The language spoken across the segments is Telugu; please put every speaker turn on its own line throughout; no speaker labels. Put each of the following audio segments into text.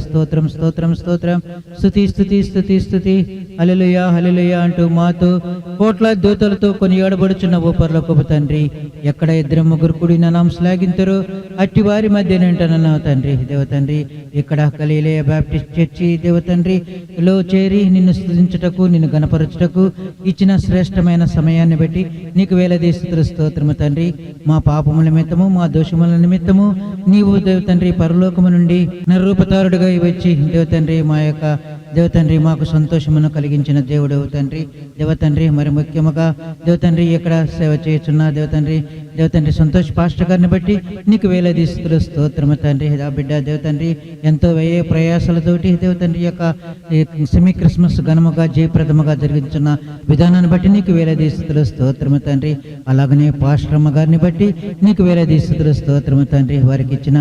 స్తోత్రం స్తోత్రం స్తోత్రం. స్తుతి స్తుతి స్తుతి స్తుతి. హల్లెలూయా హల్లెలూయా అంటూ మాతో కోట్లాది దూతలతో కొనియాడబడుచున్న ఓ పరలోకపు తండ్రి, ఎక్కడ ఇద్దరు ముగ్గురు కూడిన నామం శ్లాఘింతురో అట్టి వారి మధ్య నింటానన్నావు తండ్రి. దేవతండ్రి, ఇక్కడ గలిలయ బాప్టిస్ట్ చర్చి దేవతండ్రి లో చేరి నిన్ను స్తుతించుటకు, నిన్ను గణపరచుటకు ఇచ్చిన శ్రేష్టమైన సమయాన్ని బట్టి నీకు వేలాది స్తుతులు స్తోత్రము తండ్రి. మా పాపముల నిమిత్తము, మా దోషముల నిమిత్తము నీవు దేవతండ్రి పరలోకము నుండి నరరూపతారుడుగా వచ్చి దేవతండ్రి మా యొక్క దేవతండ్రి మాకు సంతోషమును కలిగించిన దేవుడు తండ్రి. దేవతండ్రి, మరి ముఖ్యముగా దేవతండ్రి ఇక్కడ సేవ చేయుచున్న దేవతండ్రి సంతోష్ పాస్టర్ గారిని బట్టి నీకు వేలాది స్తుతులు స్తోత్రము తండ్రి. ఆ బిడ్డ దేవతండ్రి ఎంతో వ్యయ ప్రయాసాలతోటి దేవతండ్రి యొక్క సెమీ క్రిస్మస్ ఘనముగా జయప్రదముగా జరిగించున్న విధానాన్ని బట్టి నీకు వేలాది స్తుతులు స్తోత్రము తండ్రి. అలాగనే పాస్టర్ అమ్మ గారిని బట్టి నీకు వేలాది స్తుతులు స్తోత్రము తండ్రి. వారికి ఇచ్చిన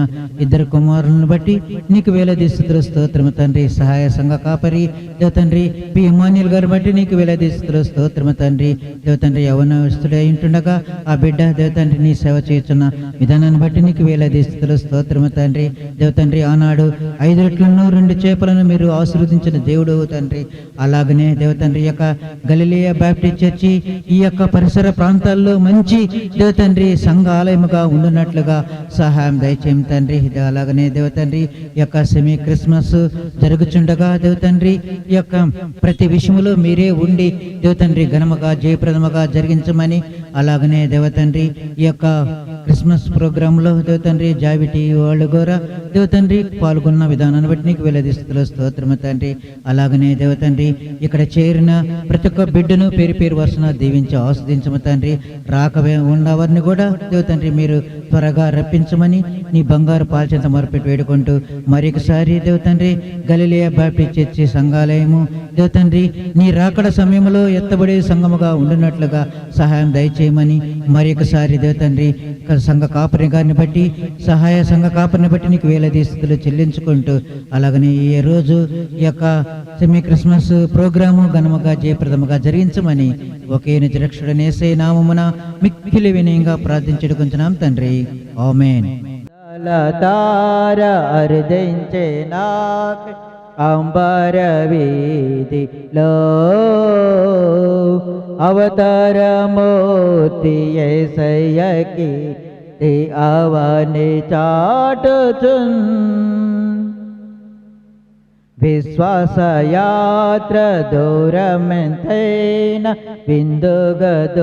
ఇద్దరు కుమారులను బట్టి నీకు వేలాది స్తుతులు స్తోత్రము తండ్రి. సహాయ సంఘ కాపరి దేవతండ్రి పి ఇమ్మాన్యుల్ గారిని బట్టి నీకు వేలాది స్తుతులు స్తోత్రము తండ్రి. దేవతండ్రి యవనస్తుడే ఉంటుండగా ఆ బిడ్డ దేవతండ్రి నీ సేవ చేస్తున్న విధానాన్ని బట్టి నీకు వేలాది స్తుతులు స్తోత్రము తండ్రి. దేవతండ్రి ఆనాడు 5 రొట్టెలను 2 చేపలను మీరు ఆశీర్వదించిన దేవుడు తండ్రి. అలాగనే దేవతండ్రి యొక్క గలిలయ బాప్టిస్ట్ చర్చి ఈ యొక్క పరిసర ప్రాంతాల్లో మంచి దేవతండ్రి సంఘ ఆలయముగా ఉండునట్లుగా సహాయం దయచేయం తండ్రి. అలాగనే దేవతండ్రి యొక్క సెమీ క్రిస్మస్ జరుగుచుండగా దేవతండ్రి ఈ యొక్క ప్రతి విషయంలో మీరే ఉండి దేవతండ్రి ఘనముగా జయప్రదముగా జరిగించమని, అలాగనే దేవతండ్రి ఈ యొక్క క్రిస్మస్ ప్రోగ్రాంలో దేవతండ్రి జావిటి వాళ్ళు కూడా దేవతండ్రి పాల్గొన్న విధానాన్ని బట్టి నీకు వేలాది స్తుతులు స్తోత్రము తండ్రి. అలాగనే దేవతండ్రి ఇక్కడ చేరిన ప్రతి ఒక్క బిడ్డను పేరు పేరు వరుసన దీవించి ఆస్వాదించము తండ్రి. రాకవే ఉన్నవారిని కూడా దేవతండ్రి మీరు త్వరగా రప్పించమని నీ బంగారు పాల్చెంత మొరపెట్టి వేడుకుంటూ మరొకసారి దేవతండ్రి గలిలయ బాప్టిస్ట్ చర్చి సంఘాలయము దేవతండ్రి నీ రాకడ సమయంలో ఎత్తబడే సంఘముగా ఉండునట్లుగా సహాయం దయచేయమని మరొకసారి దేవతండ్రి సంఘ కాపరి గారిని బట్టి సహాయ సంఘ కాపరిని బట్టి నీకు వేలాది స్తుతులు చెల్లించుకుంటూ, అలాగనే ఈ రోజు ఈ యొక్క సెమీ క్రిస్మస్ ప్రోగ్రాము ఘనముగా జయప్రదముగా జరిగించమని ఒకే నిజ రక్షకుడైన యేసయ్య నామమున మిక్కిలి వినయంగా ప్రార్థించుకుంటున్నాం తండ్రి. ఆమేన్.
తార అర్ధించే నాకు అంబర వీధిలో అవతారమూర్తి యేసయ్యకి అవని చాటుచున్ విశ్వాసయాత్ర దూరమెంతైన విందుగదోచెను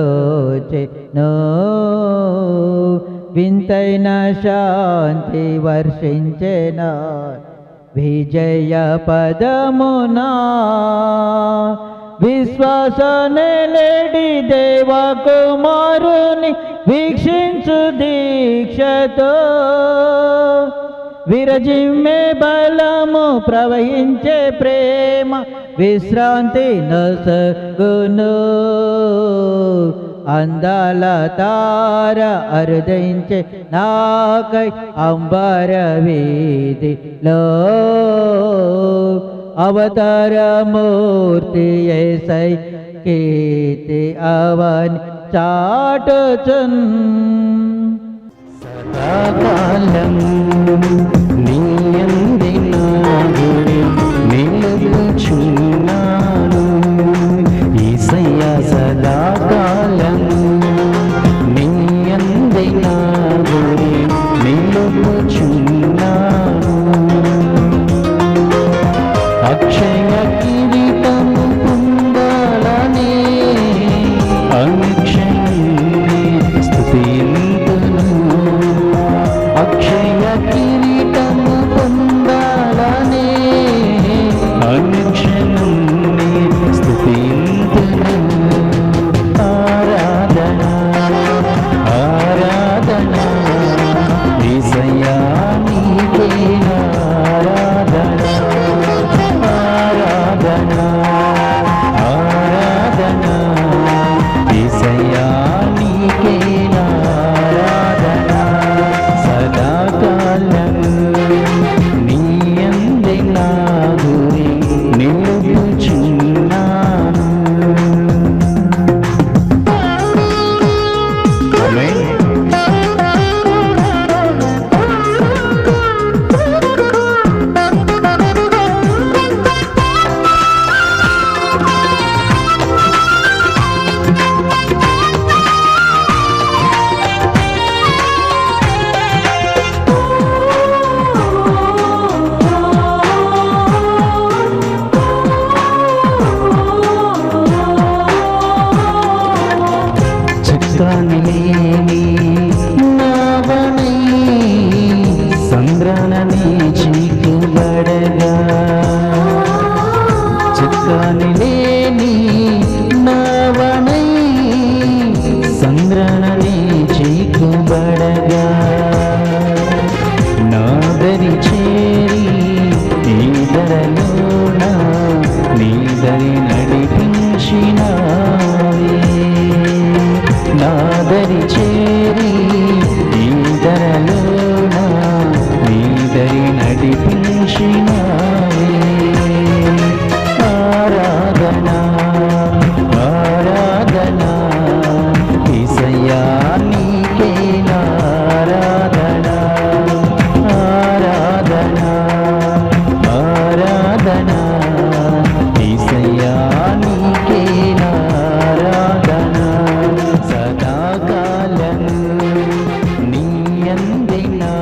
వింతైన శాంతి వర్షించెన విజయ పదమునా విశ్వాసనే లేడి దేవకుమారుని వీక్షించు దీక్షతో విరజిమ్మే బలము ప్రవహించే ప్రేమ విశ్రాంతి నొసగును అందాల తార అరుదించే నాకై అంబర వీధిలో అవతారమూర్తి యేసయ్య కీర్తి అవని చాటుచున్
సదాకాలం నీ యందే నా గురి నిలుచున్నాను యేసయ్యా. సదాకాలం నీ యందే నా గురి నిలుచున్నాను అక్షయ కిరీటము పొందాలని అనుక్షణమే స్తుతింతును అక్షయ కిరీటము పొందాలని చుక్కాని లేని నావనై సంద్రానని చీకుబడగా చుక్కాని లేని నావనై సంద్రానని చీకుబడగా నాదరి చేరి నీదరలోన నీదరి నడిపించినావే నాదరి చేరి నీదరలోన నీదరి నడిపించినావే ఆరాధనా ఆరాధనా యేసయ్యా నీకే ఆరాధనా ఆరాధనా ఆరాధనా యేసయ్యా నీకే ఆరాధనా సదాకాలము నీ యందే నా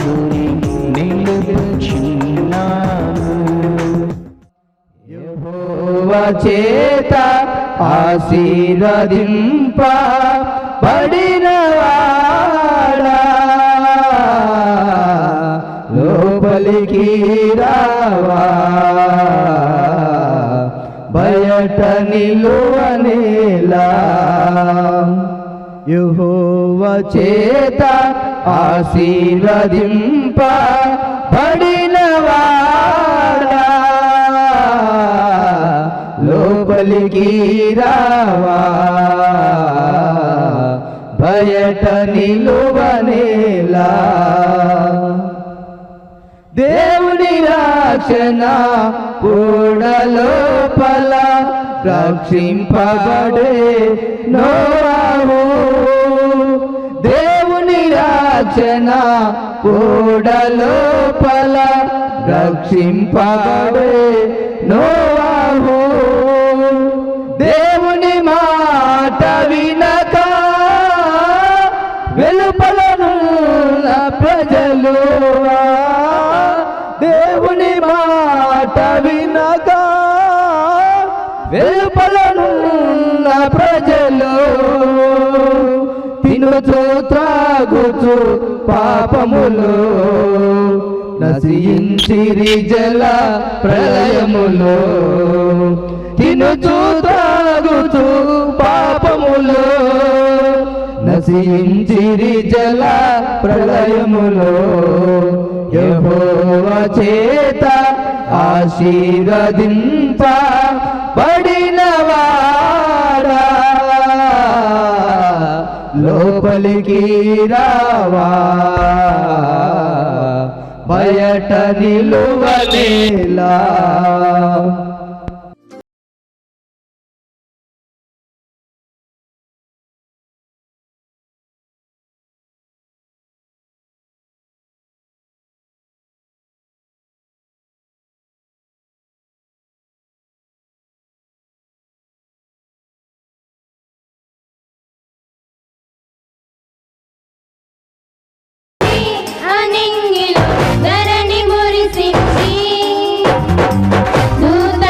గురి నిలుపుచున్నాను
యెహోవా చేత ఆశీర్వదింప బడినవాడా లోపలికి రావా బయట నిలువనేలా యెహోవా చేత ఆశీర్వదింప బడినవాడా లోపలికి రావా బయట నిలువనేలా దేవుని రక్షణ కూడలోపల రక్షింపబడే నోవాహు దేవుని రక్షణ కూడలోపల రక్షింపబడే నోవాహు దేవుని మాట వినక వెలుపలనున్న ప్రజలు దేవుని మాట వినక వెలుపలనున్న ప్రజలు తినుచు త్రాగుచు పాపములు నశించిరి జల ప్రళయములో తినుచు త్రాగుచు పాపములో నశించిరి జల ప్రళయములో యెహోవా చేత ఆశీర్వదింప బడినవాడా లోపలికి రావా బయట నిలువనేలా
అనింగిలో ధరణి మురిసించి నూతన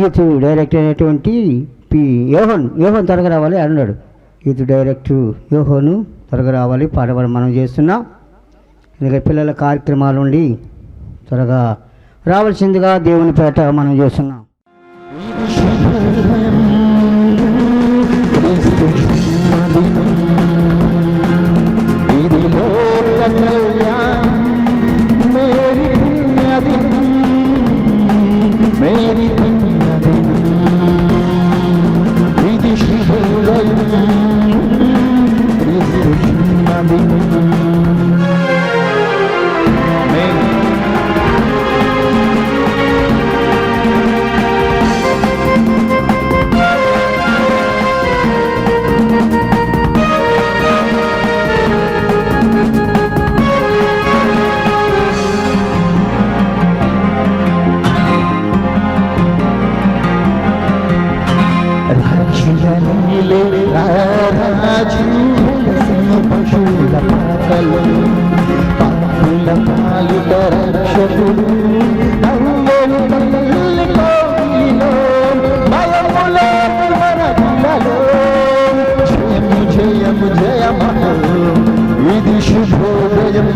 యూత్ డైరెక్టర్ అయినటువంటి యోహన్ త్వరగా రావాలి అన్నాడు. యూత్ డైరెక్టర్ యోహోను త్వరగా రావాలి, పాట పాడి మనం చేస్తున్నాం. ఎందుకంటే పిల్లల కార్యక్రమాల నుండి త్వరగా రావాల్సిందిగా దేవుని పేట మనం చేస్తున్నాం.
పశువుల పాకలు పాపుల పాలిట రక్షకుడు నందెలు తల్లి కోవిలిలో భయములో వరకులలో జయము జయము జయమహో ఇది శుభోదయం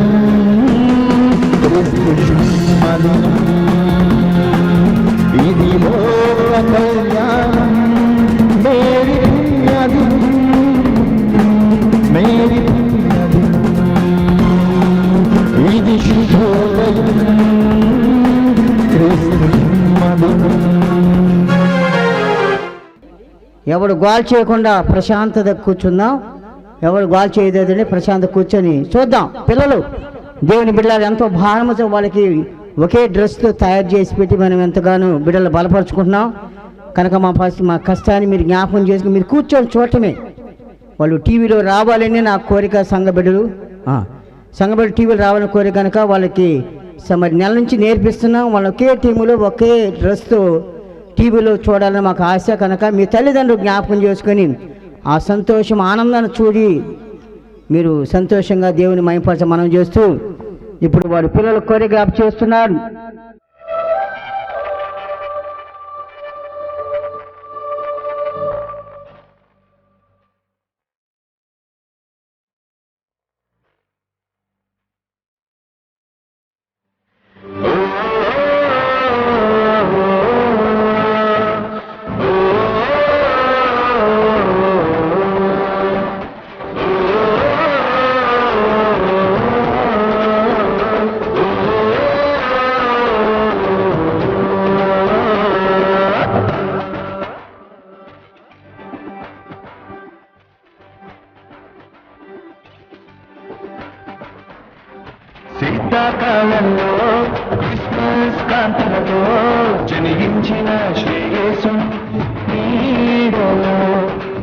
క్రీస్తు శుభమదినం ఇది లోక కళ్యాణం మేరీ పుణ్యదినం మేరీ పుణ్యదినం ఇది శుభోదయం క్రీస్తు శుభమదినం.
ఎవడు గోల్ చేయకుండా ప్రశాంతత కూర్చుందాం. ఎవడు గోల్ చేయలేదండి ప్రశాంత కూర్చొని చూద్దాం. పిల్లలు దేవుని బిడ్డలు ఎంతో భారముతో వాళ్ళకి ఒకే డ్రెస్తో తయారు చేసి పెట్టి మనం ఎంతగానో బిడ్డలు బలపరుచుకుంటున్నాం కనుక మా కష్టాన్ని మీరు జ్ఞాపకం చేసుకుని మీరు కూర్చొని చూడటమే. వాళ్ళు టీవీలో రావాలని నా కోరిక. సంఘబిడ్డలు టీవీలో రావాలని కోరిక కనుక వాళ్ళకి మరి నెల నుంచి నేర్పిస్తున్నాం. వాళ్ళు ఒకే టీములో ఒకే డ్రెస్తో టీవీలో చూడాలని మాకు ఆశ కనుక మీ తల్లిదండ్రులు జ్ఞాపకం చేసుకొని ఆ సంతోషం ఆనందాన్ని చూడి మీరు సంతోషంగా దేవుని మహిమపరచ మనం చేస్తూ ఇప్పుడు వారి పిల్లలు కోరియోగ్రాఫ్ చేస్తున్నారు.
శీతాకాలంలో క్రిస్మస్ కాంతులతో జనిగించిన శ్రేయసు నీడలో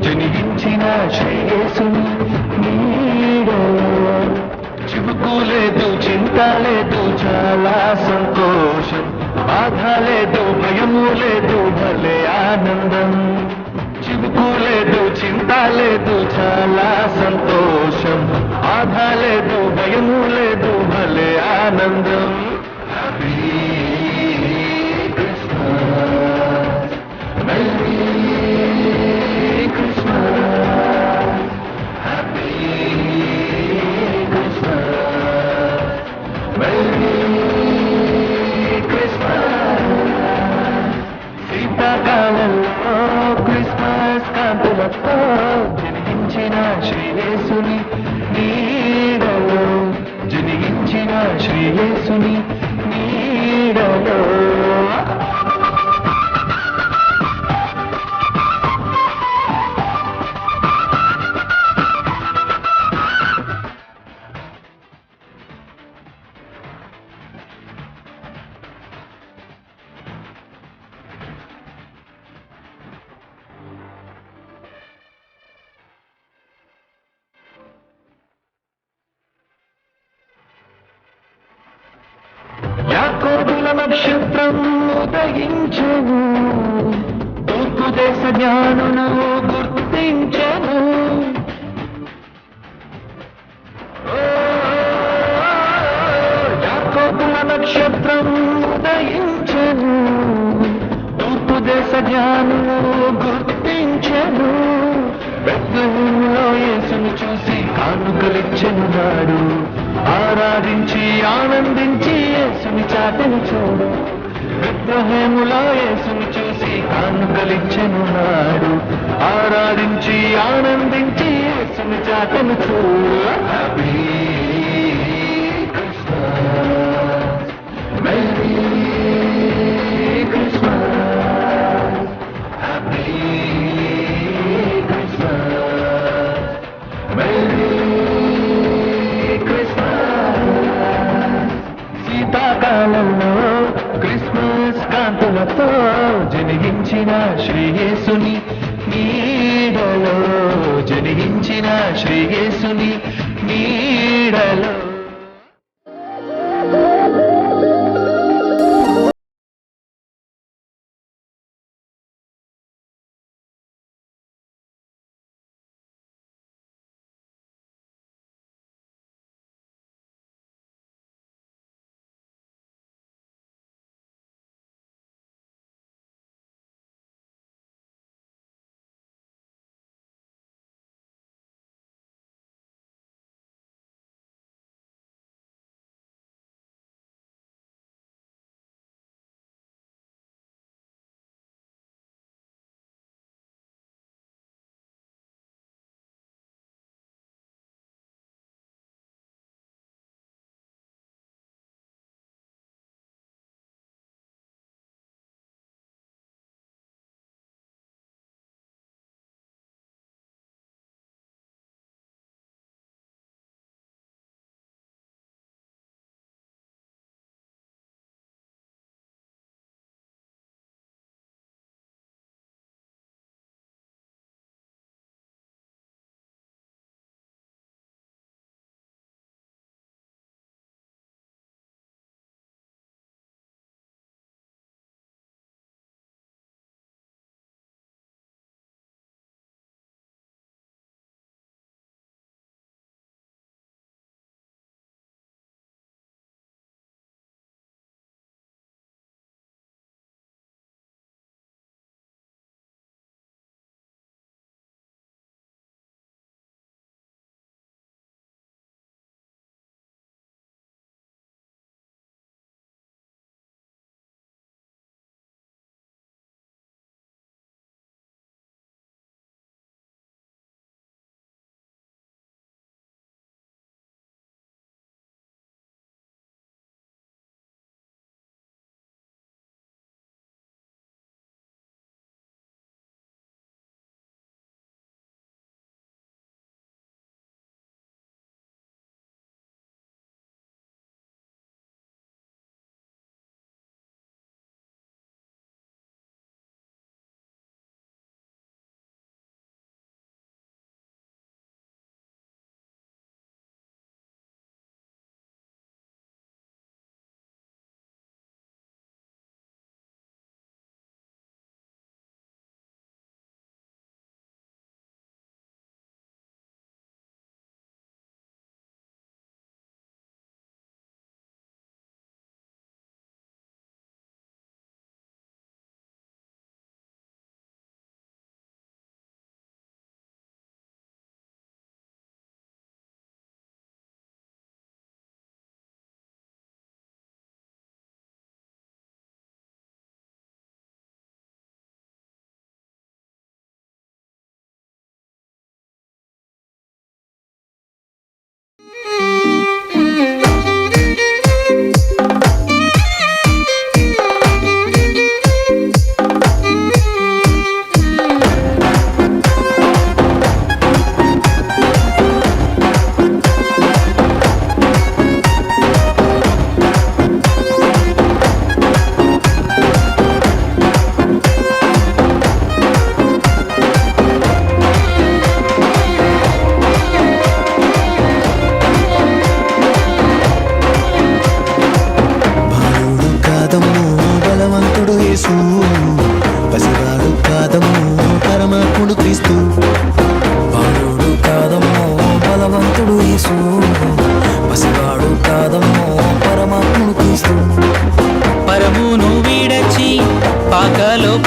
జనిగించిన శ్రేయసు నీడలో చివుకు లేదు చింత లేదు చాలా సంతోషం బాధ లేదు భయము లేదు భలే ఆనందం చివుకు లేదు చింత లేదు చాలా సంతోషం బాధ లేదు భయము లేదు భలే ఆనందం happy Christmas merry Christmas happy Christmas merry Christmas శీతాకాలంలో క్రిస్మస్ కాంతులతో జనిగించిన శ్రీయేసుని నీడలో జనిగించిన శ్రీయేసుని నీడలో యాకోబుల నక్షత్రం ఉదయించెను తూర్పు దేశ జ్ఞానును గుర్తించెను యాకోబుల నక్షత్రం ఉదయించెను తూర్పు దేశ జ్ఞానులు గుర్తించెను. బెత్లెహేములో యేసును చూసి కానుకలిచ్చెను నాడు. ఆరాధించి ఆనందించి యేసుని చాటెను చూడు. బెత్లెహేములో యేసును చూసి కానుకలిచ్చెను నాడు. ఆరాధించి ఆనందించి యేసుని చాటెను చూడు. Happy Christmas, merry Christmas, happy Christmas, merry Christmas. శీతాకాలంలో క్రిస్మస్ కాంతులతో జనిగించిన శ్రీయేసుని నీడలో, జనిగించిన శ్రీయేసుని నీడలో.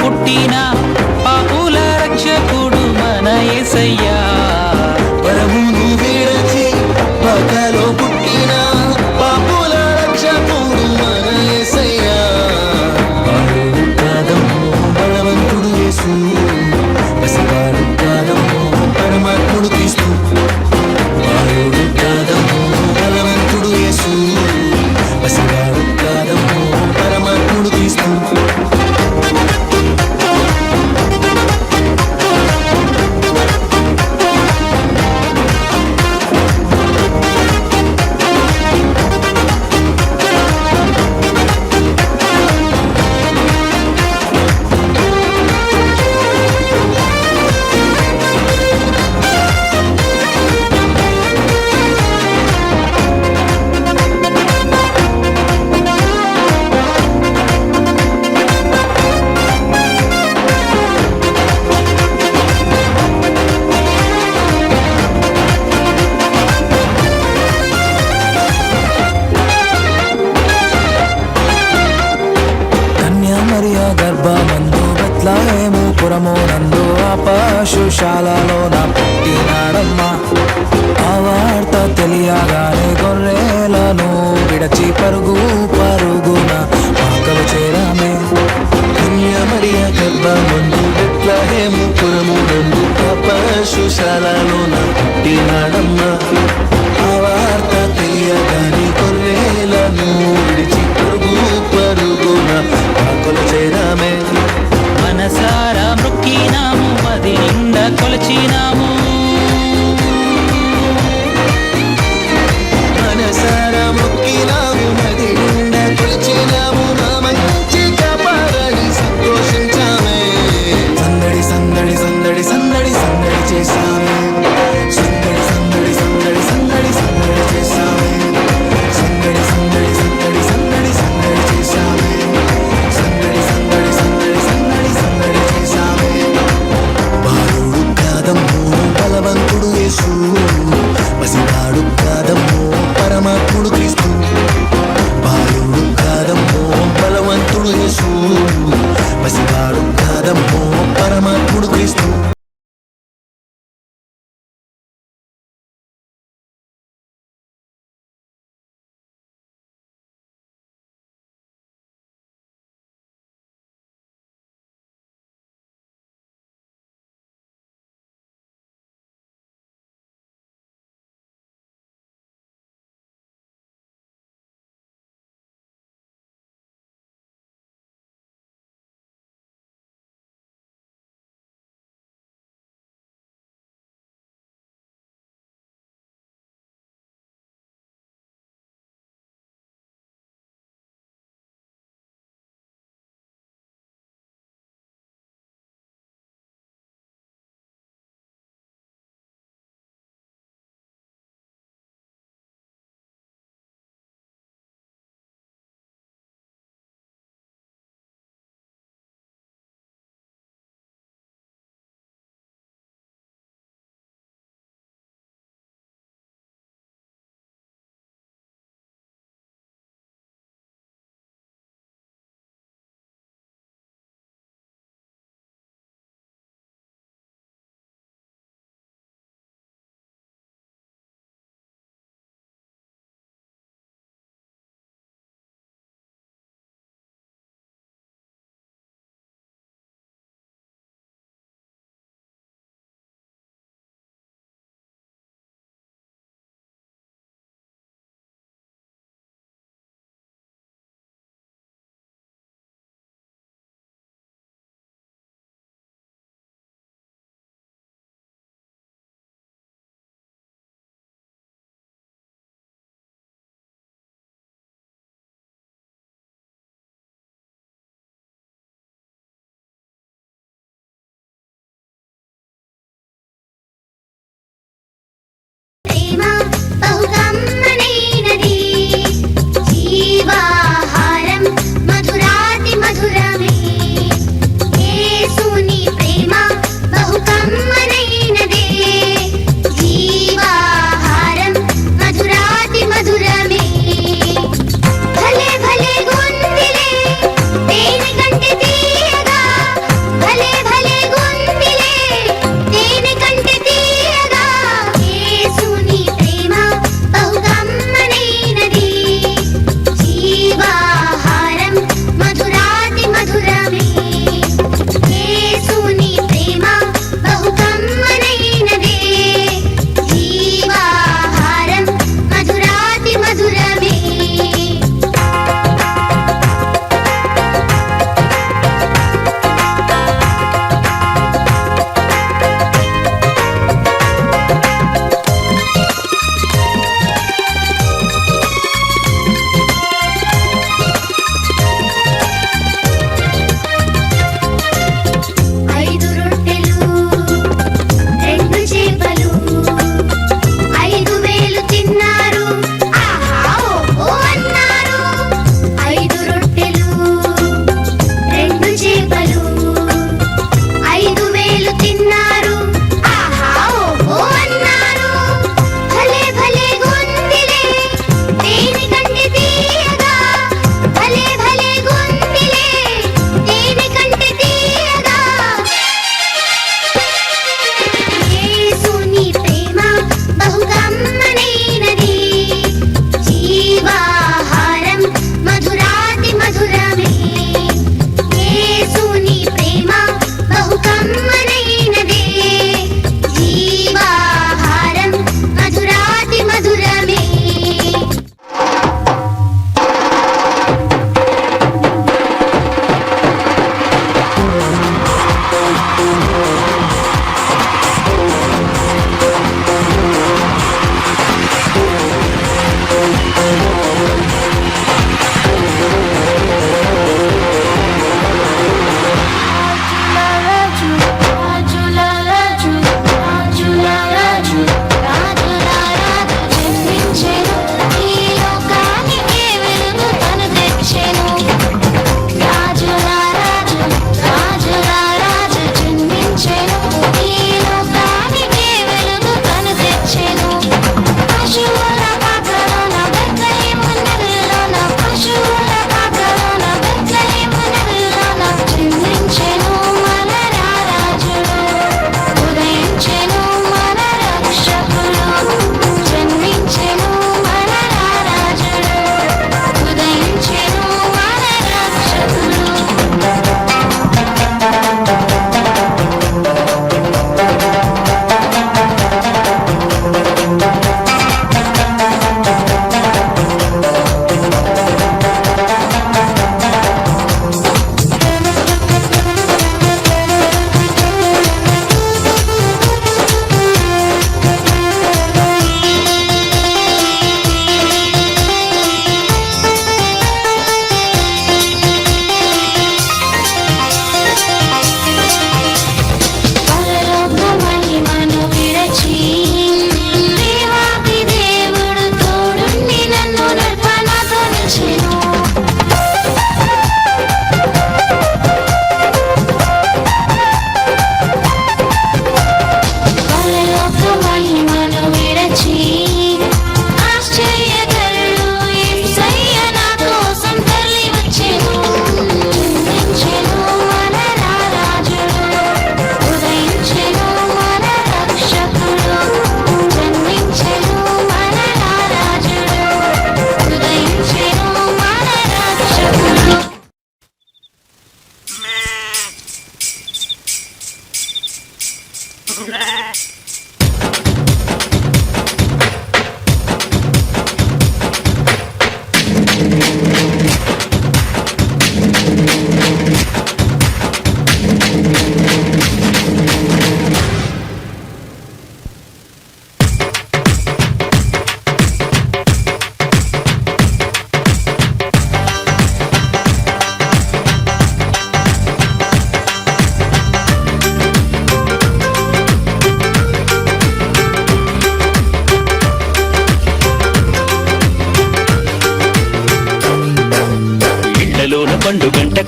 పుట్టిన పశుశాలలోన పుట్టినాడమ్మా. ఆ వార్త తెలియగానే గొర్రెలను విడచి పరుగు పరుగున ఆకలు చేరామే. కన్యమరియ గర్భమందు బెత్లెహేము పురమునందు ఆ పశుశాలలోన పుట్టినాడమ్మా. ఆ వార్త తెలియగానే గొర్రెలను విడిచి పరుగు పరుగున ఆకలు చేరామే.
మనసారా మృక్కినాము, మది నిండా కొలచినాము.
మనసారా మొక్కినాము, మది నిండా కొలిచినాము. మా మంచి కాపాడని సంతోషించామే. సందడి సందడి సందడి సందడి సందడి చేశామే. సందడి సందడి సందడి సందడి సందడి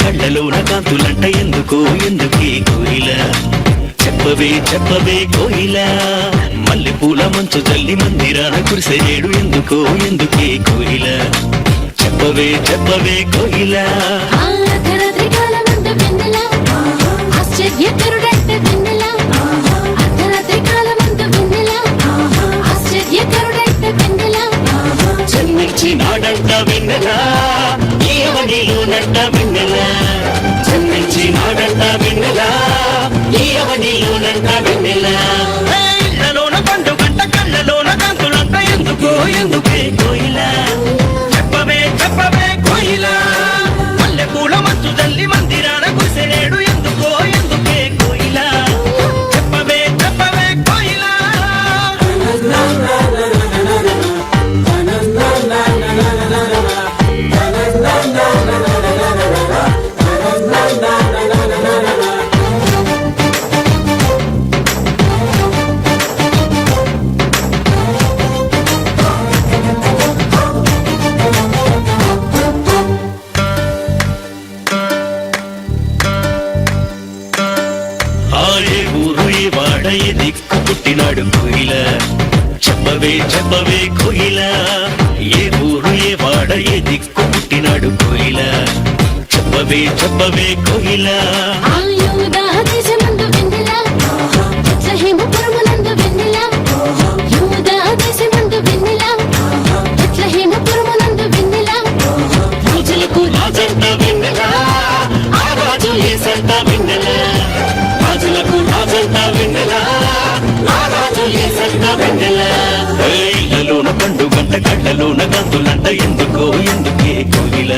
కళ్ళలోన కాంతులంట ఎందుకో ఎందుకే కోయిల చెప్పవే చెప్పవే కోయిల మల్లెపూల మంచు జల్లి మందిరాన కురిసేడు ఎందుకో ఎందుకే కోయిల చెప్పవే చెప్పవే కోయిల
అర్ధరాత్రి కాలమందు వెన్నెల ఆశ్చర్యకరుడంట వెన్నెల అర్ధరాత్రి కాలమందు వెన్నెల ఆశ్చర్యకరుడంట వెన్నెల
జన్మించి నాడంట వెన్నెల ఈయవనిలోనంట వెన్నెల జన్మించి నాడంట వెన్నెల ఈయవనిలోనంట వెన్నెల ఇళ్ళలోన పండుగంట కళ్ళలోన కాంతులంట ఎందుకో ఎందుకే కోయిల చెప్పవే చెప్పవే కోయిల మల్లెపూల మంచు జల్లి మందిరాన కురిసేడు ఎందుకో ఎందుకే కోయిల చెప్పవే చెప్పవే కోయిల ఏ ఊరు ఏ వాడ ఏ దిక్కు పుట్టినాడు కోయిల చెప్పవే చెప్పవే కోయిల ఏ ఊరు ఏ వాడ ఏ దిక్కు పుట్టినాడు కోయిల చెప్పవే చెప్పవే కోయిల
యూదా దేశమందు వెన్నెల బెత్లెహేముపురమునందు వెన్నెల యూదా దేశమందు వెన్నెల బెత్లెహేముపురమునందు వెన్నెల
రాజులకు రాజంట వెన్నెల ఆ రాజు ఏసంట వెన్నెల రాజులకు రాజంట వెన్నెల ఆ రాజు ఏసంట వెన్నెల ఇళ్ళలోన పండుగంట కళ్ళలోన గంతులంట ఎందుకో ఎందుకే కోయిల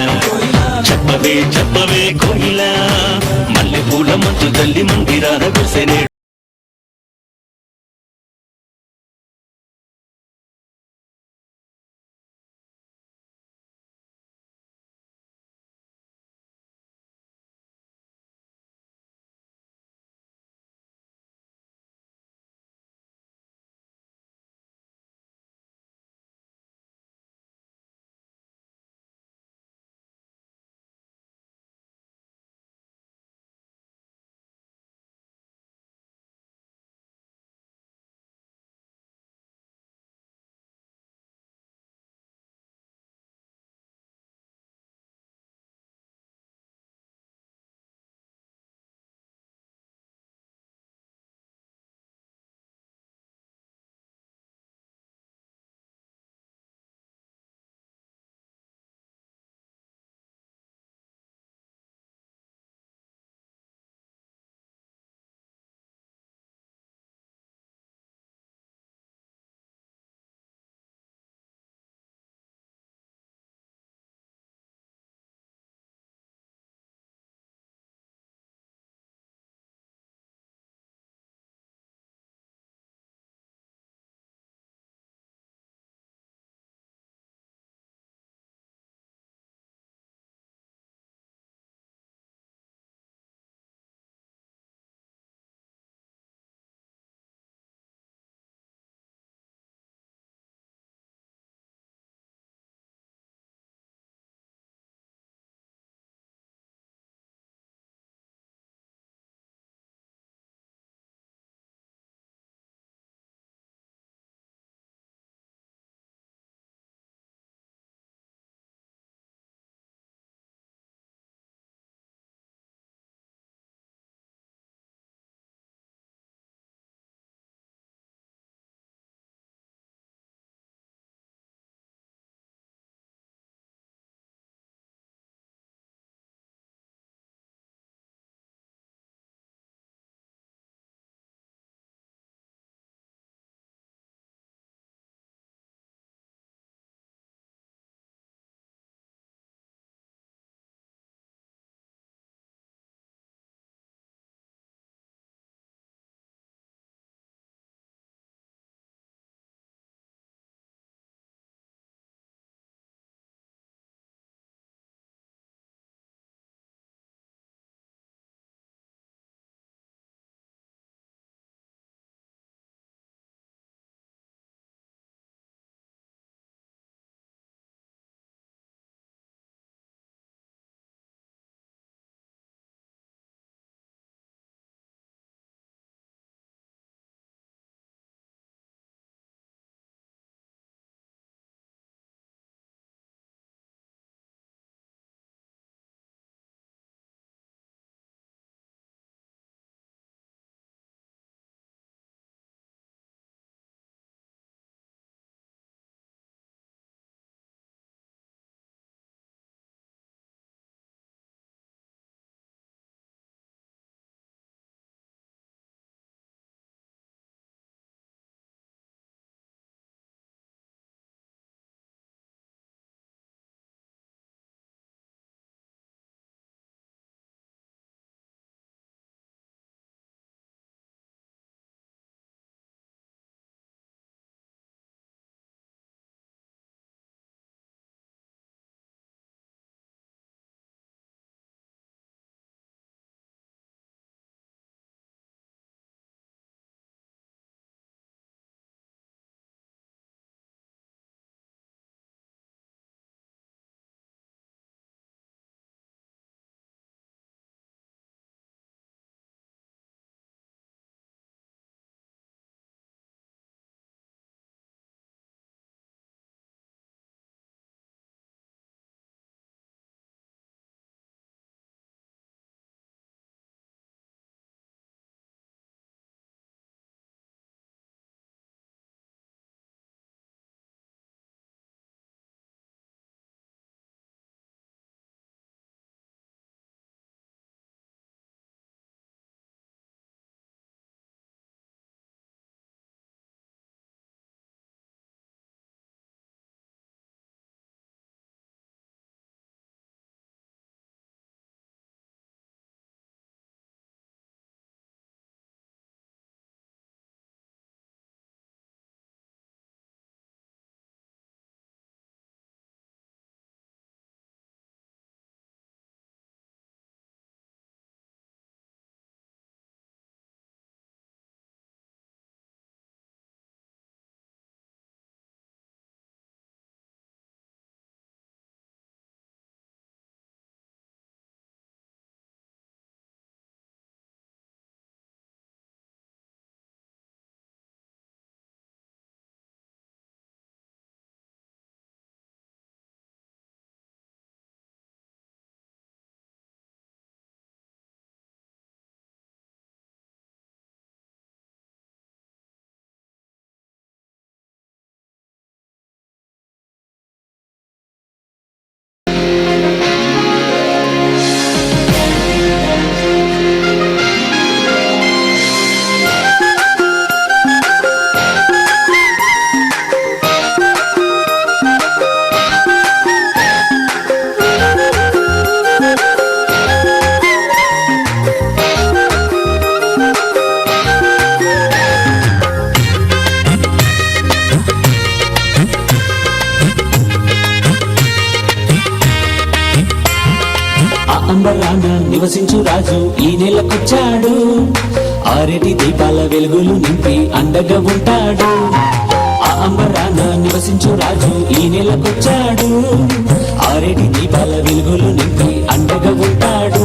చెప్పవే చెప్పవే కోయిల మల్లెపూల మంచు తల్లి మందిరాన కురిసేనే
నివసించు రాజు ఈ నెలకొచ్చాడు. ఆరేటి దీపాల వెలుగులు నింపి అండగా ఉంటాడు. ఆ అంబరాన నివసించు రాజు ఈ నెలకొచ్చాడు. ఆరేటి దీపాల వెలుగులు నింపి అండగా ఉంటాడు.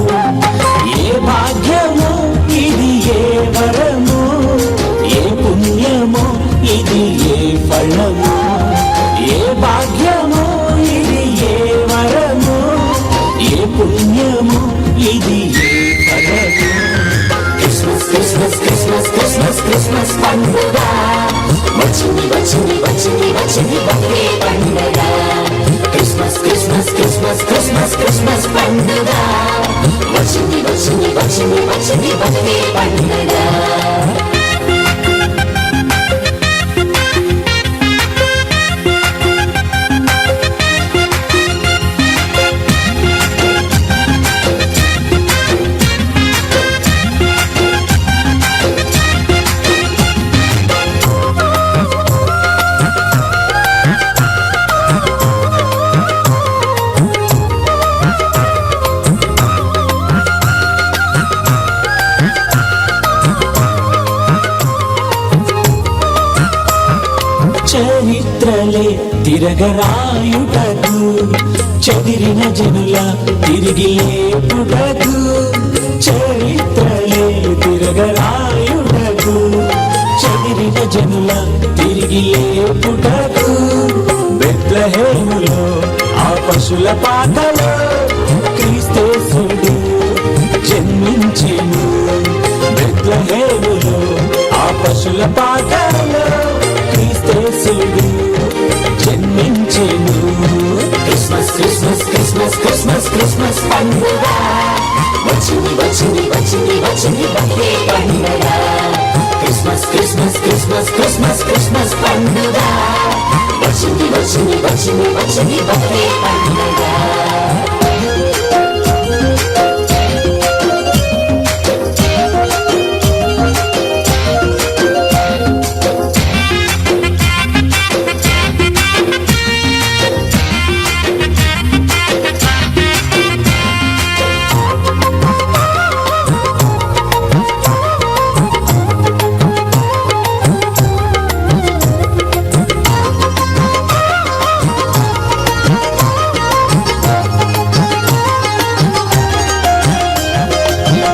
ఏ భాగ్యము ఇది, ఏ వరము, ఏ పుణ్యము ఇది, ఏ ఫలము. ఏ భాగ్యము ఇది, ఏ వరము, ఏ పుణ్యము ఇది, ఏ ఫలము. Christmas Christmas Christmas Christmas Christmas పండుగ వచ్చింది వచ్చింది వచ్చింది వచ్చింది బర్త్డే పండుగ. Christmas Christmas Christmas Christmas Christmas పండుగ వచ్చింది వచ్చింది వచ్చింది వచ్చింది బర్త్డే పండుగ. చరిత్రలే తిరగరాయుటకు, చెదిరిన జనుల తిరిగి లేపుటకు. చరిత్రలే తిరగరాయుటకు, చెదిరిన జనుల తిరిగి లేపుటకు. బెత్లెహేములో ఆ పశుల పాకలో క్రీస్తేసుడు జన్మించెను. బెత్లెహేములో ఆ పశుల పాకలో క్రీస్తేసుడు జన్మించెను. Christmas Christmas Christmas Christmas Christmas పండుగ వచ్చింది వచ్చింది వచ్చింది వచ్చింది బర్త్డే పండుగ. Christmas Christmas Christmas Christmas Christmas పండుగ వచ్చింది వచ్చింది వచ్చింది వచ్చింది బర్త్డే పండుగ.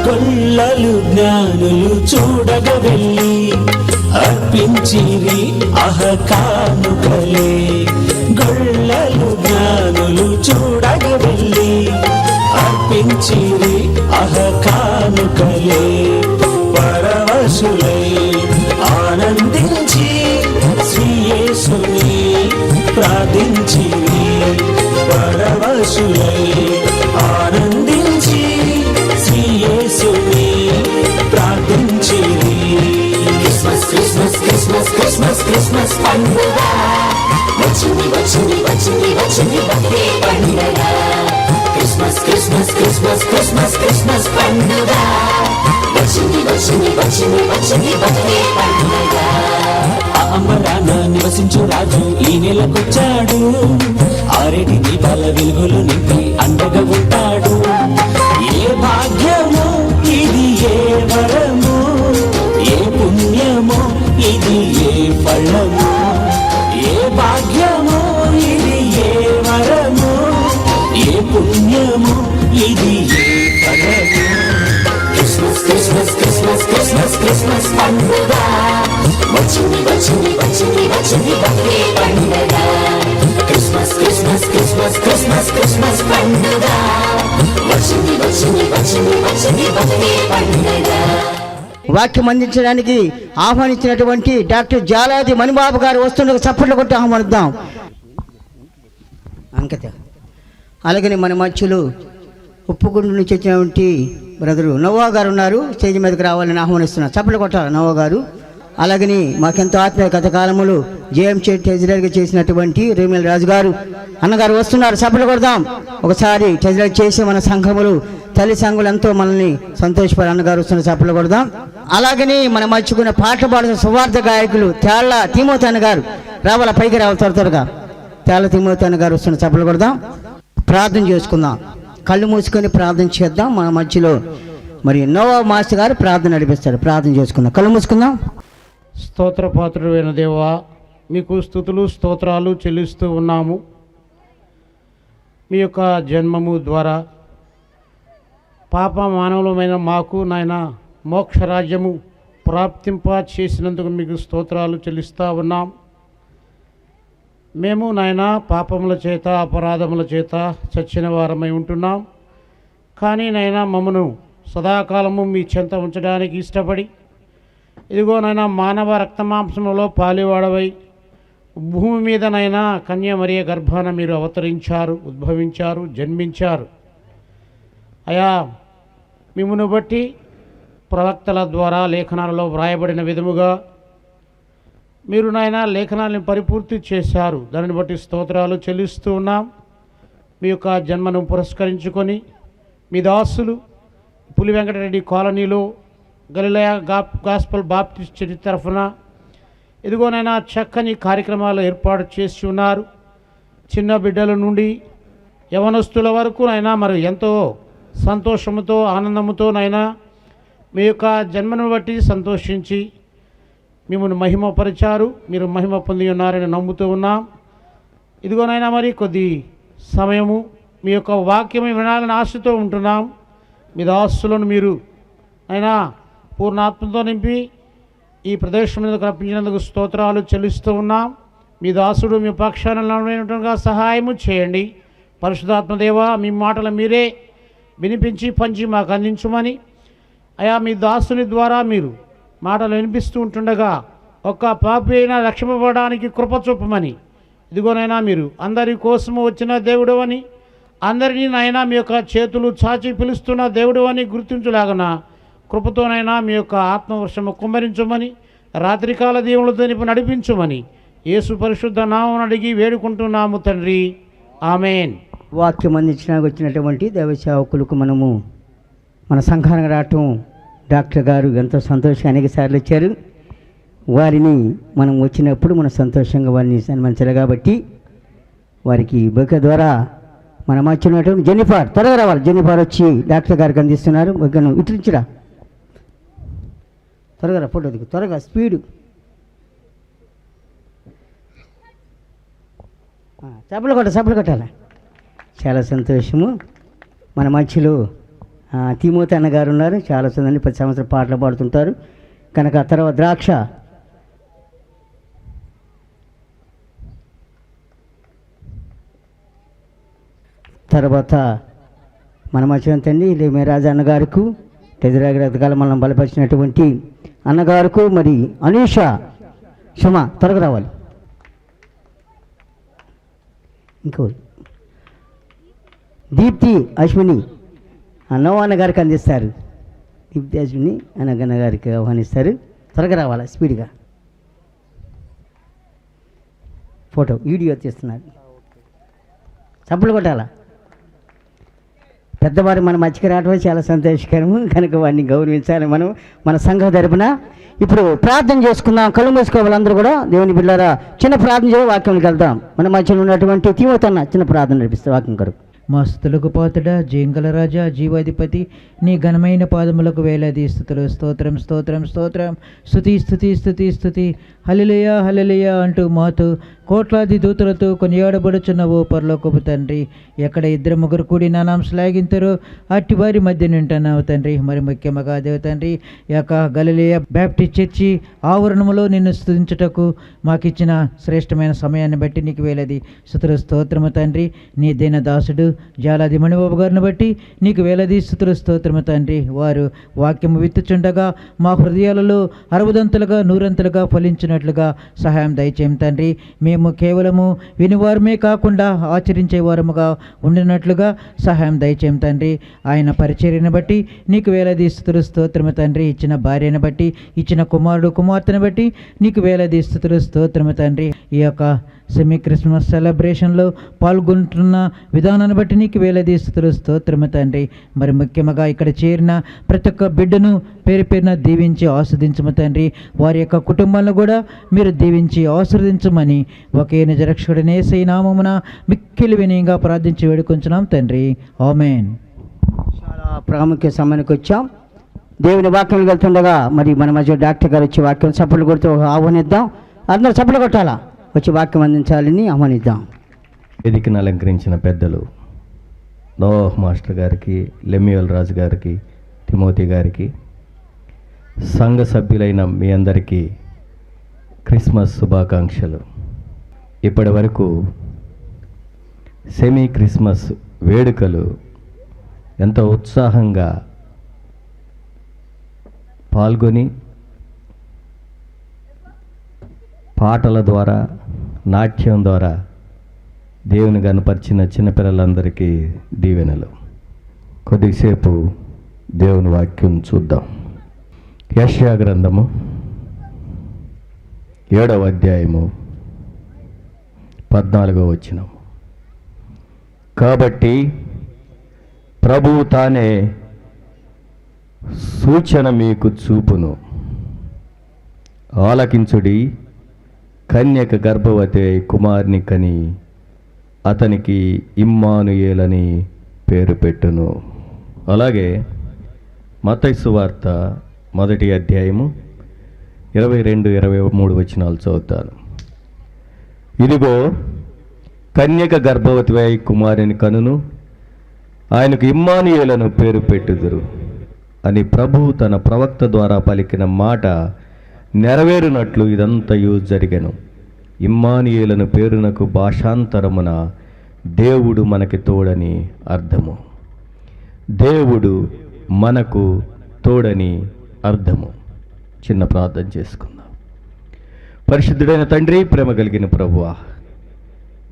గొల్లలు జ్ఞానులు చూడగ వెళ్ళి అర్పించిరి అహకానుకలే. గొల్లలు జ్ఞానులు చూడగ వెళ్ళి అర్పించిరి అహకానుకలే. పరవశులై ఆనందించి శ్రీయేసుని ప్రార్థించిరి. పరవశులై ఆనందించి శ్రీయేసుని ప్రార్థించిరి. Christmas Christmas Christmas Christmas Christmas పండుగ వచ్చింది వచ్చింది వచ్చింది వచ్చింది బర్త్డే పండుగ. Christmas Christmas Christmas Christmas Christmas పండుగ వచ్చింది వచ్చింది వచ్చింది వచ్చింది బర్త్డే పండుగ. ఆ అంబరాన నివసించు రాజు ఈ నెలకొచ్చాడు. ఆరేటి దీపాల వెలుగులు నింపి అండగా ఉంటాడు. ఏ భాగ్యము ఇది, ఏ వరము, ఏ పుణ్యము ఇది, ఏ ఫలము. ఏ భాగ్యము ఇది, ఏ వరము, ఏ పుణ్యము ఇది, ఏ ఫలము. Christmas Christmas Christmas Christmas Christmas పండుగ వచ్చింది వచ్చింది వచ్చింది వచ్చింది బర్త్డే పండుగ. Christmas Christmas Christmas Christmas Christmas పండుగ వచ్చింది వచ్చింది వచ్చింది వచ్చింది బర్త్డే పండుగ.
వాక్యం అందించడానికి ఆహ్వానించినటువంటి డాక్టర్ జాలాది మణిబాబు గారు వస్తుండగా చప్పట్లు కొట్టి ఆహ్వానిద్దాం. అంకిత అలాగని మన మధ్యలో ఉప్పుగుండు నుంచి వచ్చినటువంటి బ్రదరు నోవా గారు ఉన్నారు. స్టేజ్ మీదకి రావాలని ఆహ్వానిస్తున్నారు. చప్పట్లు కొట్టాలి నోవా గారు. అలాగని మాకెంతో ఆత్మీయ గత కాలములు జేఎం ట్రెజరర్గా చేసినటువంటి రేమిల్ రాజు గారు అన్నగారు వస్తున్నారు. చప్పట్లు కొడదాం. ఒకసారి ట్రెజరర్ చేసి మన సంఘములు తల్లి సంఘములు ఎంతో మనల్ని సంతోషపడి అన్నగారు వస్తున్న చప్పట్లు కొడదాం. అలాగని మనం మర్చుకున్న పాటలు పాడుతున్న సువార్త గాయకులు తేళ్ల తిమోతి అన్న గారు రావాల పైకి రావాలి త్వరగా. తేళ్ల తిమోతి అన్న గారు వస్తున్న చప్పట్లు కొడదాం. ప్రార్థన చేసుకుందాం. కళ్ళు మూసుకొని ప్రార్థన చేద్దాం. మన మధ్యలో మరి నోవా మాస్టర్ గారు ప్రార్థన నడిపిస్తారు. ప్రార్థన చేసుకుందాం. కళ్ళు మూసుకుందాం.
స్తోత్రపాత్రుడైన దేవా, మీకు స్తుతులు స్తోత్రాలు చెల్లిస్తూ ఉన్నాము. మీ యొక్క జన్మము ద్వారా పాప మానవులమైన మాకు నాయన మోక్షరాజ్యము ప్రాప్తింప చేసినందుకు మీకు స్తోత్రాలు చెల్లిస్తూ ఉన్నాం. మేము నాయన పాపముల చేత అపరాధముల చేత చచ్చిన వారమై ఉంటున్నాం. కానీ నాయన మమ్మను సదాకాలము మీ చెంత ఉంచడానికి ఇష్టపడి ఇదిగో నాయన మానవ రక్తమాంసములో పాలివాడవై భూమి మీదనైనా కన్యామరియ గర్భాన మీరు అవతరించారు, ఉద్భవించారు, జన్మించారు. అయా, మిమ్మును బట్టి ప్రవక్తల ద్వారా లేఖనాలలో వ్రాయబడిన విధముగా మీరు నాయన లేఖనాలను పరిపూర్తి చేశారు. దానిని బట్టి స్తోత్రాలు చెల్లిస్తూ ఉన్నాం. మీ యొక్క జన్మను పురస్కరించుకొని మీ దాసులు పులి వెంకటరెడ్డి కాలనీలో గలిలయ గాస్పల్ బాప్టిస్ట్ చర్చ్ తరఫున ఇదిగోనైనా చక్కని కార్యక్రమాలు ఏర్పాటు చేసి ఉన్నారు. చిన్న బిడ్డల నుండి యవనస్తుల వరకు నైనా మరి ఎంతో సంతోషముతో ఆనందముతోనైనా మీ యొక్క జన్మను బట్టి సంతోషించి మిమ్మల్ని మహిమపరిచారు. మీరు మహిమ పొంది ఉన్నారని నమ్ముతూ ఉన్నాం. ఇదిగోనైనా మరి కొద్ది సమయము మీ యొక్క వాక్యం వినాలని ఆశతో ఉంటున్నాం. మీ దాసులను మీరు అయినా పూర్ణాత్మతో నింపి ఈ ప్రదేశం మీద రప్పించినందుకు స్తోత్రాలు చెల్లిస్తూ ఉన్నాం. మీ దాసుడు మీ పక్షాన సహాయము చేయండి. పరిశుద్ధాత్మదేవ, మీ మాటలు మీరే వినిపించి పంచి మాకు అందించమని అయా మీ దాసుని ద్వారా మీరు మాటలు వినిపిస్తూ ఉంటుండగా ఒక్క పాపి అయినా రక్షింపబడడానికి కృప చూపమని ఇదిగోనైనా మీరు అందరి కోసము వచ్చిన దేవుడు అని అందరినీ నాయనా మీ యొక్క చేతులు చాచి పిలుస్తున్న దేవుడు అని గుర్తించులాగన కృపతోనైనా మీ యొక్క ఆత్మవర్షము కుమ్మరించమని రాత్రికాల దీవులతో నడిపించమని యేసు పరిశుద్ధ నామమున అడిగి వేడుకుంటున్నాము తండ్రి. ఆమెన్.
వాక్యం అందించడానికి వచ్చినటువంటి దైవ సేవకులకు మనము మన సంఘానికి రావటం డాక్టర్ గారు ఎంతో సంతోషంగా అనేక సార్లు వచ్చారు. వారిని మనం వచ్చినప్పుడు మనం సంతోషంగా వారిని సన్మానించాలి కాబట్టి వారికి బొకే ద్వారా మనం వచ్చినటువంటి జెన్నిఫర్ త్వరగా రావాలి. జెన్నిఫర్ వచ్చి డాక్టర్ గారికి అందిస్తున్నారు. బొగ్గను ఇట్రించిరా, త్వరగా రా, ఫోటో దిగు త్వరగా, స్పీడు. సబ్బులు కొట్టాలి. చాలా సంతోషము. మన మధ్యలో తిమోతి అన్నగారు ఉన్నారు. చాలా సందర్భంగా 10 సంవత్సరాల పాటలు పాడుతుంటారు కనుక తర్వాత ద్రాక్ష తర్వాత మన మధ్యంతండి లేమేరాజు అన్నగారుకు తెదిరాగరకాల మనం బలపరిచినటువంటి అన్నగారుకు మరి అనీష సుమ త్వరగా రావాలి. ఇంకో దీప్తి అశ్విని నోవా గారికి అందిస్తారు. దీప్తి అశ్విని అనగన్న గారికి ఆహ్వానిస్తారు. త్వరగా రావాలా, స్పీడ్గా. ఫోటో వీడియో తీస్తున్నారు. చప్పులు కొట్టాలా. పెద్దవారు మన మధ్యకి రావడం చాలా సంతోషకరము కనుక వారిని గౌరవించాలి మనం మన సంఘం తరపున. ఇప్పుడు ప్రార్థన చేసుకుందాం. కళ్ళు మూసుకోవాలి అందరూ కూడా. దేవుని బిడ్డలారా చిన్న ప్రార్థన చేసి వాక్యంకి వెళ్దాం. మన మధ్యలో ఉన్నటువంటి తిమోతన్న చిన్న ప్రార్థన నడిపిస్తే వాక్యం కొరకు.
మా స్తుతులకు పాతుడా, జయంగల రాజా, జీవాధిపతి, నీ ఘనమైన పాదములకు వేలాది స్తుతులు. స్తోత్రం స్తోత్రం స్తోత్రం. స్తుతి స్తుతి స్తుతి స్తుతి. హల్లెలూయా హల్లెలూయా అంటూ మాతో కోట్లాది దూతలతో కొనియాడబడుచున్న ఓ పరలోకపు తండ్రి, ఎక్కడ 2-3 కూడి నా నామం శ్లాఘింతురో అట్టి వారి మధ్య నింటున్నావు తండ్రి. మరి ముఖ్యంగా దేవ తండ్రి, ఈ యొక్క గలిలయ బాప్టిస్ట్ చర్చి ఆవరణములో నిన్ను స్తుతించుటకు మాకిచ్చిన శ్రేష్టమైన సమయాన్ని బట్టి నీకు వేలాది స్తుతులు స్తోత్రము తండ్రి. నీ దీన దాసుడు జాలాది మణిబాబు గారిని బట్టి నీకు వేలాది స్తుతులు స్తోత్రము తండ్రి. వారు వాక్యము విత్తుచుండగా మా హృదయాలలో 60 100 ఫలించినట్లుగా సహాయం దయచేయం తండ్రి. మేము కేవలము వినివారమే కాకుండా ఆచరించే వారముగా ఉండినట్లుగా సహాయం దయచేయం తండ్రి. ఆయన పరిచర్యను బట్టి నీకు వేలాది స్తుతులు స్తోత్రము తండ్రి. ఇచ్చిన భార్యను బట్టి, ఇచ్చిన కుమారుడు కుమార్తెను బట్టి నీకు వేలాది స్తుతులు స్తోత్రము తండ్రి. ఈ యొక్క సెమీ క్రిస్మస్ సెలబ్రేషన్లో పాల్గొంటున్న విధానాన్ని బట్టి నీకు వేలాది స్తుతులు స్తోత్రము తండ్రి. మరి ముఖ్యంగా ఇక్కడ చేరిన ప్రతి ఒక్క బిడ్డను పేరు పేరున దీవించి ఆస్వాదించము తండ్రి. వారి యొక్క కుటుంబాలను కూడా మీరు దీవించి ఆశీర్వదించమని ఒకే నిజరక్షకుడనే యేసయ్య నామమున మిక్కిలి వినయంగా ప్రార్థించి వేడుకొంచున్నాం తండ్రి. ఆమేన్.
చాలా ప్రాముఖ్య సమయానికి వచ్చాం. దేవుని వాక్యం వెళ్తుండగా మరి మన మధ్య డాక్టర్ గారు వచ్చి వాక్యం చప్పట్లు కొడుతూ ఆహ్వానిద్దాం. అందరూ చప్పట్లు కొట్టాలా, వచ్చి వాక్యం అందించాలని ఆహ్వానిద్దాం.
వేదికను అలంకరించిన పెద్దలు నోవాహ్ మాస్టర్ గారికి, లెమ్యూయల్ రాజు గారికి, తిమోతి గారికి, సంఘ సభ్యులైన మీ అందరికీ క్రిస్మస్ శుభాకాంక్షలు. ఇప్పటి వరకు సెమీ క్రిస్మస్ వేడుకలు ఎంతో ఉత్సాహంగా పాల్గొని పాటల ద్వారా, నాట్యం ద్వారా దేవుని గనపరిచిన చిన్నపిల్లలందరికీ దీవెనలు. కొద్దిసేపు దేవుని వాక్యం చూద్దాం. యెషయా గ్రంథము 7వ అధ్యాయము 14వ వచనం. కాబట్టి ప్రభువు తానే సూచన మీకు చూపును, ఆలకించుడి, కన్యక గర్భవతి కుమారుని కని అతనికి ఇమ్మానుయేలని పేరు పెట్టును. అలాగే మత్తయి సువార్త 1వ అధ్యాయము 22-23 వచనాలు చదువుతాను. ఇదిగో కన్యక గర్భవతి అయి కుమారుని కనును, ఆయనకు ఇమ్మానుయేలను పేరు పెట్టుదురు అని ప్రభువు తన ప్రవక్త ద్వారా పలికిన మాట నెరవేరునట్లు ఇదంతయు జరిగెను. ఇమ్మానుయేలను పేరునకు భాషాంతరమున దేవుడు మనకి తోడని అర్థము. దేవుడు మనకు తోడని అర్థము. చిన్న ప్రార్థన చేసుకుందాం. పరిశుద్ధుడైన తండ్రి, ప్రేమ కలిగిన ప్రభువా,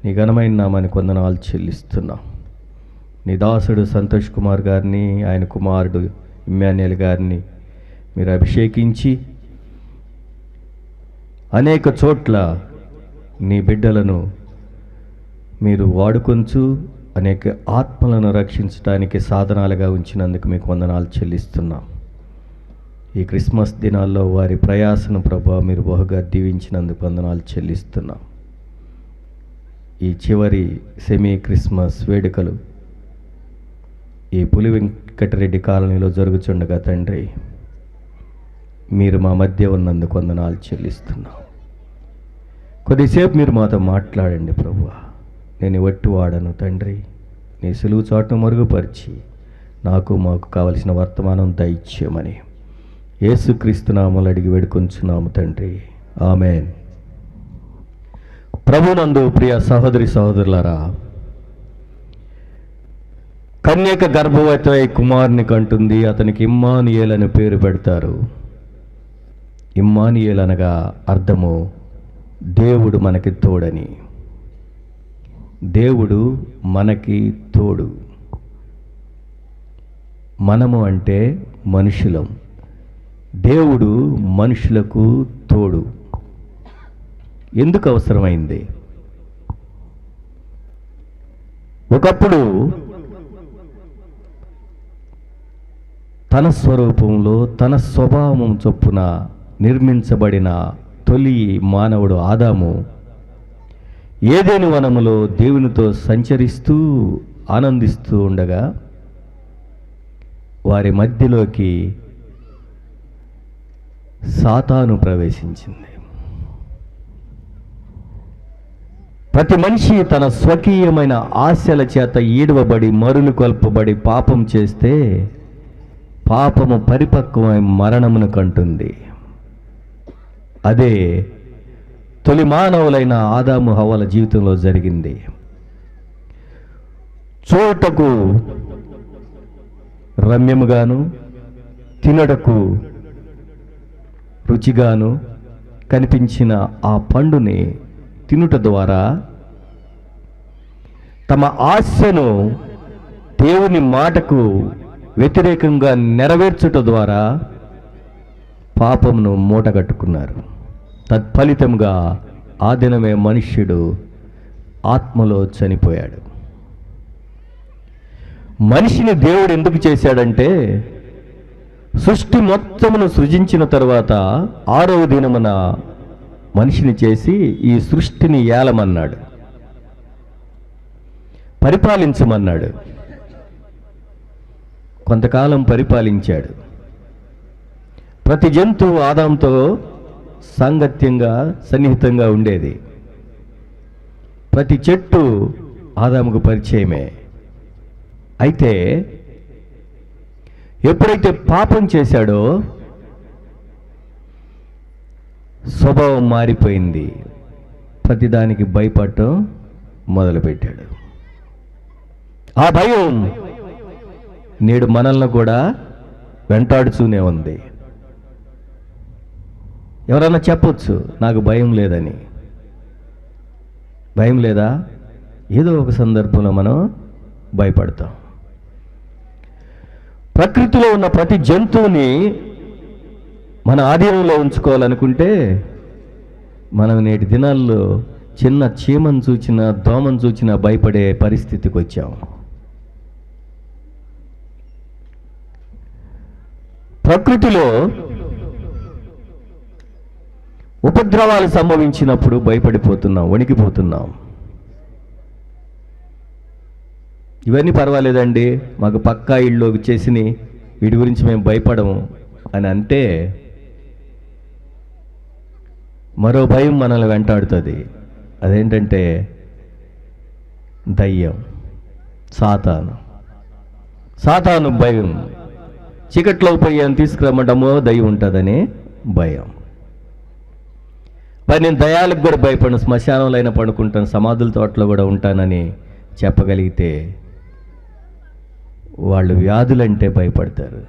నీ ఘనమైన నామానికి వందనాలు చెల్లిస్తున్నాం. నీ దాసుడు సంతోష్ కుమార్ గారిని, ఆయన కుమారుడు ఇమ్మాన్యుయల్ గారిని మీరు అభిషేకించి అనేక చోట్ల నీ బిడ్డలను మీరు వాడుకొంచు అనేక ఆత్మలను రక్షించడానికి సాధనాలుగా ఉంచినందుకు మీకు వందనాలు చెల్లిస్తున్నాం. ఈ క్రిస్మస్ దినాల్లో వారి ప్రయాసను ప్రభా మీరు బహుగా దీవించినందుకు వందనాలు చెల్లిస్తున్నాం. ఈ చివరి సెమీ క్రిస్మస్ వేడుకలు ఈ పులి వెంకటరెడ్డి కాలనీలో జరుగుచుండగా తండ్రి, మీరు మా మధ్య ఉన్నందుకు వందనాలు చెల్లిస్తున్నాం. కొద్దిసేపు మీరు మాతో మాట్లాడండి ప్రభువా. నేను వట్టి వాడను తండ్రి, నీ సులువు చాటును మరుగుపరిచి నాకు మాకు కావలసిన వర్తమానం దయచేయమని యేసుక్రీస్తు నామములో అడిగి వేడుకొంచున్నాము తండ్రి. ఆమేన్. ప్రభునందు ప్రియ సహోదరి సహోదరులారా, కన్యక గర్భవతి అయి కుమారుని కంటుంది, అతనికి ఇమ్మానుయేల్ అని పేరు పెడతారు. ఇమ్మానుయేల్ అనగా అర్థము దేవుడు మనకి తోడని. దేవుడు మనకి తోడు. మనము అంటే మనుషులం, దేవుడు మనుషులకు తోడు. ఎందుకు అవసరమైంది? ఒకప్పుడు తన స్వరూపంలో తన స్వభావం చొప్పున నిర్మించబడిన తొలి మానవుడు ఆదాము ఏదెను వనములో దేవునితో సంచరిస్తూ ఆనందిస్తూ ఉండగా వారి మధ్యలోకి సాతాను ప్రవేశించింది. ప్రతి మనిషి తన స్వకీయమైన ఆశల చేత ఈడవబడి మరులు కొల్పబడి పాపం చేస్తే పాపము పరిపక్వమై మరణమును కంటుంది. అదే తొలి మానవులైన ఆదాము హవ్వల జీవితంలో జరిగింది. చూడటకు రమ్యముగాను తినటకు రుచిగాను కనిపించిన ఆ పండుని తినుట ద్వారా తమ ఆశను దేవుని మాటకు వ్యతిరేకంగా నెరవేర్చుట ద్వారా పాపమును మూటగట్టుకున్నారు. తత్ఫలితంగా ఆ దినమే మనుష్యుడు ఆత్మలో చనిపోయాడు. మనిషిని దేవుడు ఎందుకు చేశాడంటే, సృష్టి మొత్తమును సృజించిన తరువాత 6వ దినమున మనిషిని చేసి ఈ సృష్టిని ఏలమన్నాడు, పరిపాలించమన్నాడు. కొంతకాలం పరిపాలించాడు. ప్రతి జంతువు ఆదాంతో సాంగత్యంగా సన్నిహితంగా ఉండేది. ప్రతి చెట్టు ఆదాముకు పరిచయమే. అయితే ఎప్పుడైతే పాపం చేశాడో స్వభావం మారిపోయింది. ప్రతిదానికి భయపడటం మొదలుపెట్టాడు. ఆ భయం నేడు మనల్ని కూడా వెంటాడుతూనే ఉంది. ఎవరన్నా చెప్పొచ్చు, నాకు భయం లేదని. భయం లేదా? ఏదో ఒక సందర్భంలో మనం భయపడతాం. ప్రకృతిలో ఉన్న ప్రతి జంతువుని మన ఆధీనంలో ఉంచుకోవాలనుకుంటే మనం నేటి దినాల్లో చిన్న చీమను చూచినా దోమను చూచినా భయపడే పరిస్థితికి వచ్చాం. ప్రకృతిలో ఉపద్రవాలు సంభవించినప్పుడు భయపడిపోతున్నాం, వణికిపోతున్నాం. ఇవన్నీ పర్వాలేదండి, మాకు పక్కా ఇళ్ళలోకి చేసిని, వీటి గురించి మేము భయపడము అని అంటే మరో భయం మనల్ని వెంటాడుతుంది. అదేంటంటే దయ్యం, సాతాను భయం. చీకట్లో పోయి అని తీసుకురమ్మటమో దయ్యం ఉంటుందని భయం. మరి నేను దయాలకు కూడా భయపడను, శ్మశానంలో అయినా పడుకుంటాను, సమాధుల తోటలో కూడా ఉంటానని చెప్పగలిగితే వాళ్ళు వ్యాధులంటే భయపడతారు,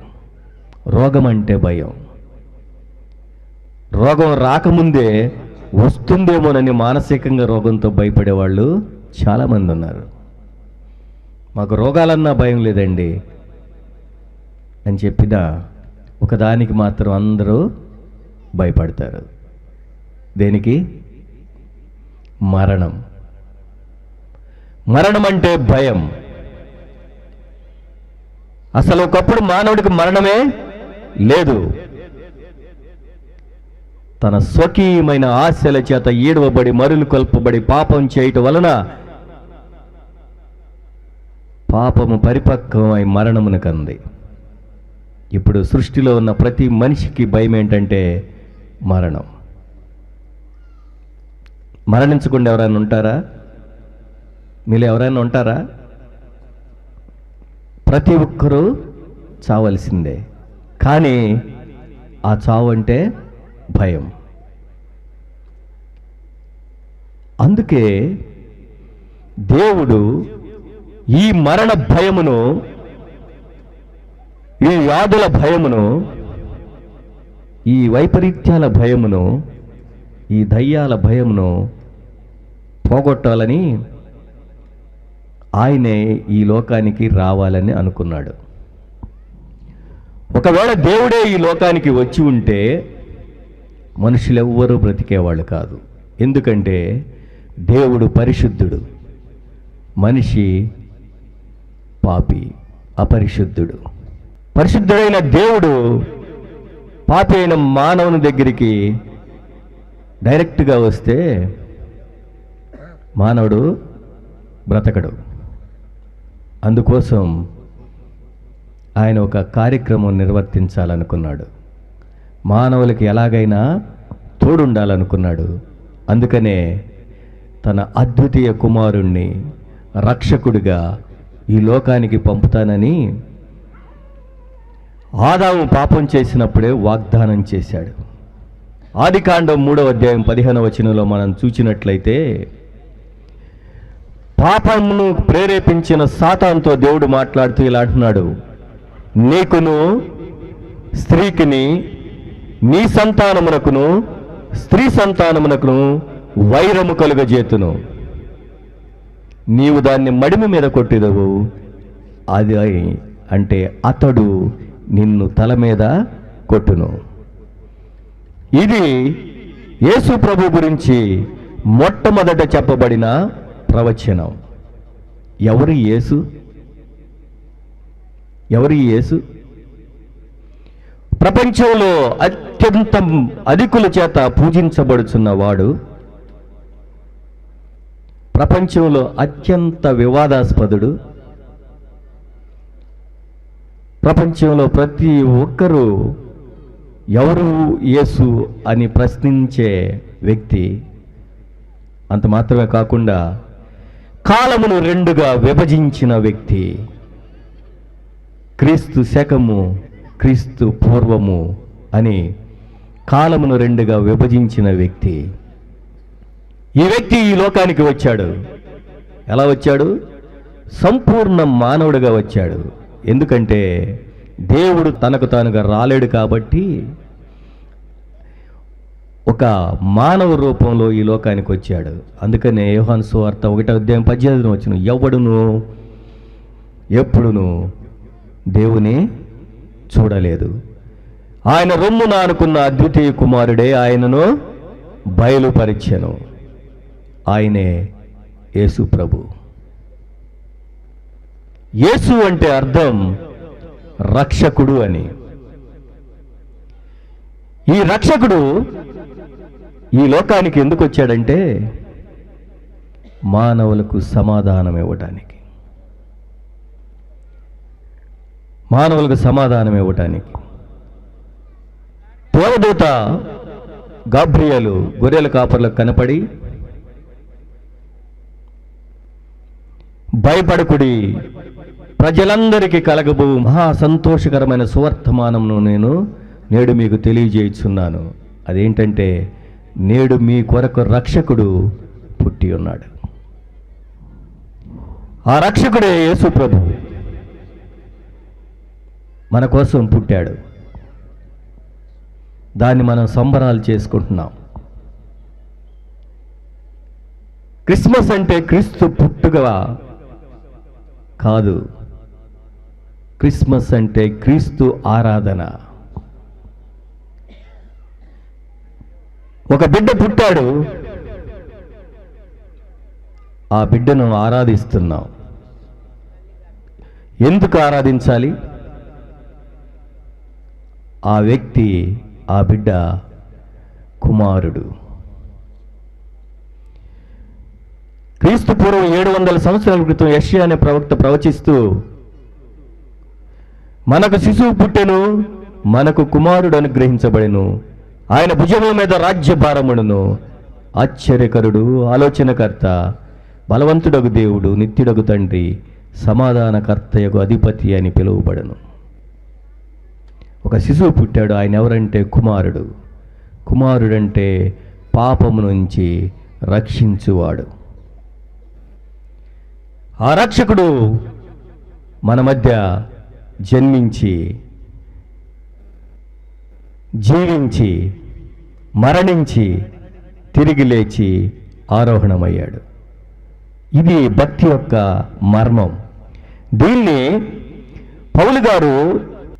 రోగం అంటే భయం. రోగం రాకముందే వస్తుందేమోనని మానసికంగా రోగంతో భయపడే వాళ్ళు చాలామంది ఉన్నారు. మాకు రోగాలన్నా భయం లేదండి అని చెప్పిన ఒకదానికి మాత్రం అందరూ భయపడతారు. దేనికి? మరణం. మరణం అంటే భయం. అసలు ఒకప్పుడు మానవుడికి మరణమే లేదు. తన స్వకీయమైన ఆశల చేత ఈడవబడి మరులు కొల్పబడి పాపం చేయటం వలన పాపము పరిపక్వమై మరణమును కంది. ఇప్పుడు సృష్టిలో ఉన్న ప్రతి మనిషికి భయం ఏంటంటే మరణం. మరణించకుండా ఎవరైనా ఉంటారా? మీరు ఎవరైనా ఉంటారా? ప్రతి ఒక్కరూ చావలసిందే. కానీ ఆ చావు అంటే భయం. అందుకే దేవుడు ఈ మరణ భయమును, ఈ వ్యాధుల భయమును, ఈ వైపరీత్యాల భయమును, ఈ దయ్యాల భయమును పోగొట్టాలని ఆయనే ఈ లోకానికి రావాలని అనుకున్నాడు. ఒకవేళ దేవుడే ఈ లోకానికి వచ్చి ఉంటే మనుషులెవ్వరూ బ్రతికేవాళ్ళు కాదు. ఎందుకంటే దేవుడు పరిశుద్ధుడు, మనిషి పాపి, అపరిశుద్ధుడు. పరిశుద్ధుడైన దేవుడు పాపి అయిన మానవుని దగ్గరికి డైరెక్ట్గా వస్తే మానవుడు బ్రతకడు. అందుకోసం ఆయన ఒక కార్యక్రమం నిర్వర్తించాలనుకున్నాడు. మానవులకి ఎలాగైనా తోడుండాలనుకున్నాడు. అందుకనే తన అద్వితీయ కుమారుణ్ణి రక్షకుడిగా ఈ లోకానికి పంపుతానని ఆదాము పాపం చేసినప్పుడే వాగ్దానం చేశాడు. ఆదికాండం 3వ అధ్యాయం 15వ వచనంలో మనం చూసినట్లయితే, పాపమును ప్రేరేపించిన సాతానుతో దేవుడు మాట్లాడుతూ ఇలా అంటున్నాడు, నీకును స్త్రీకిని, నీ సంతానమునకును స్త్రీ సంతానమునకును వైరము కలుగజేతును. నీవు దాన్ని మడిమి మీద కొట్టిదవు, అది అంటే అతడు నిన్ను తల మీద కొట్టును. ఇది యేసు ప్రభు గురించి మొట్టమొదట చెప్పబడిన ప్రవచనం. ఎవరు యేసు? ఎవరు యేసు? ప్రపంచంలో అత్యంత అధికుల చేత పూజించబడుచున్నవాడు, ప్రపంచంలో అత్యంత వివాదాస్పదుడు, ప్రపంచంలో ప్రతి ఒక్కరూ ఎవరు యేసు అని ప్రశ్నించే వ్యక్తి. అంత మాత్రమే కాకుండా కాలమును రెండుగా విభజించిన వ్యక్తి. క్రీస్తు శకము, క్రీస్తు పూర్వము అని కాలమును రెండుగా విభజించిన వ్యక్తి. ఈ వ్యక్తి ఈ లోకానికి వచ్చాడు. ఎలా వచ్చాడు? సంపూర్ణ మానవుడిగా వచ్చాడు. ఎందుకంటే దేవుడు తనకు తానుగా రాలేడు కాబట్టి ఒక మానవ రూపంలో ఈ లోకానికి వచ్చాడు. అందుకనే యోహాను సువార్త 1:18 ఎవడును ఎప్పుడును దేవుని చూడలేదు, ఆయన రొమ్మున అనుకున్న అద్వితీయ కుమారుడే ఆయనను బయలుపరిచెను. ఆయనే యేసు ప్రభు. యేసు అంటే అర్థం రక్షకుడు అని. ఈ రక్షకుడు ఈ లోకానికి ఎందుకు వచ్చాడంటే మానవులకు సమాధానం ఇవ్వటానికి. మానవులకు సమాధానం ఇవ్వటానికి. దేవదూత గాబ్రియేలు గొర్రెల కాపర్లకు కనపడి, భయపడకుడి, ప్రజలందరికీ కలగబో మహా సంతోషకరమైన సువర్తమానమును నేను నేడు మీకు తెలియజేయుచున్నాను. అదేంటంటే నేడు మీ కొరకు రక్షకుడు పుట్టి ఉన్నాడు. ఆ రక్షకుడే యేసు ప్రభు మన కోసం పుట్టాడు. దాన్ని మనం సంబరాలు చేసుకుంటున్నాం. క్రిస్మస్ అంటే క్రీస్తు పుట్టుక కాదు, క్రిస్మస్ అంటే క్రీస్తు ఆరాధన. ఒక బిడ్డ పుట్టాడు, ఆ బిడ్డను ఆరాధిస్తున్నాం. ఎందుకు ఆరాధించాలి? ఆ వ్యక్తి, ఆ బిడ్డ కుమారుడు. క్రీస్తు పూర్వం 700 సంవత్సరాల క్రితం యెషయా అనే ప్రవక్త ప్రవచిస్తూ, మనకు శిశువు పుట్టెను, మనకు కుమారుడు అనుగ్రహించబడెను, ఆయన భుజముల మీద రాజ్యభారమును, ఆశ్చర్యకరుడు, ఆలోచనకర్త, బలవంతుడగు దేవుడు, నిత్యుడగు తండ్రి, సమాధానకర్తయగు అధిపతి అని పిలువబడను. ఒక శిశువు పుట్టాడు. ఆయన ఎవరంటే కుమారుడు. కుమారుడంటే పాపము నుంచి రక్షించువాడు. ఆ రక్షకుడు మన మధ్య జన్మించి, జీవించి, మరణించి, తిరిగి లేచి ఆరోహణమయ్యాడు. ఇది భక్తి యొక్క మర్మం. దీన్ని పౌలు గారు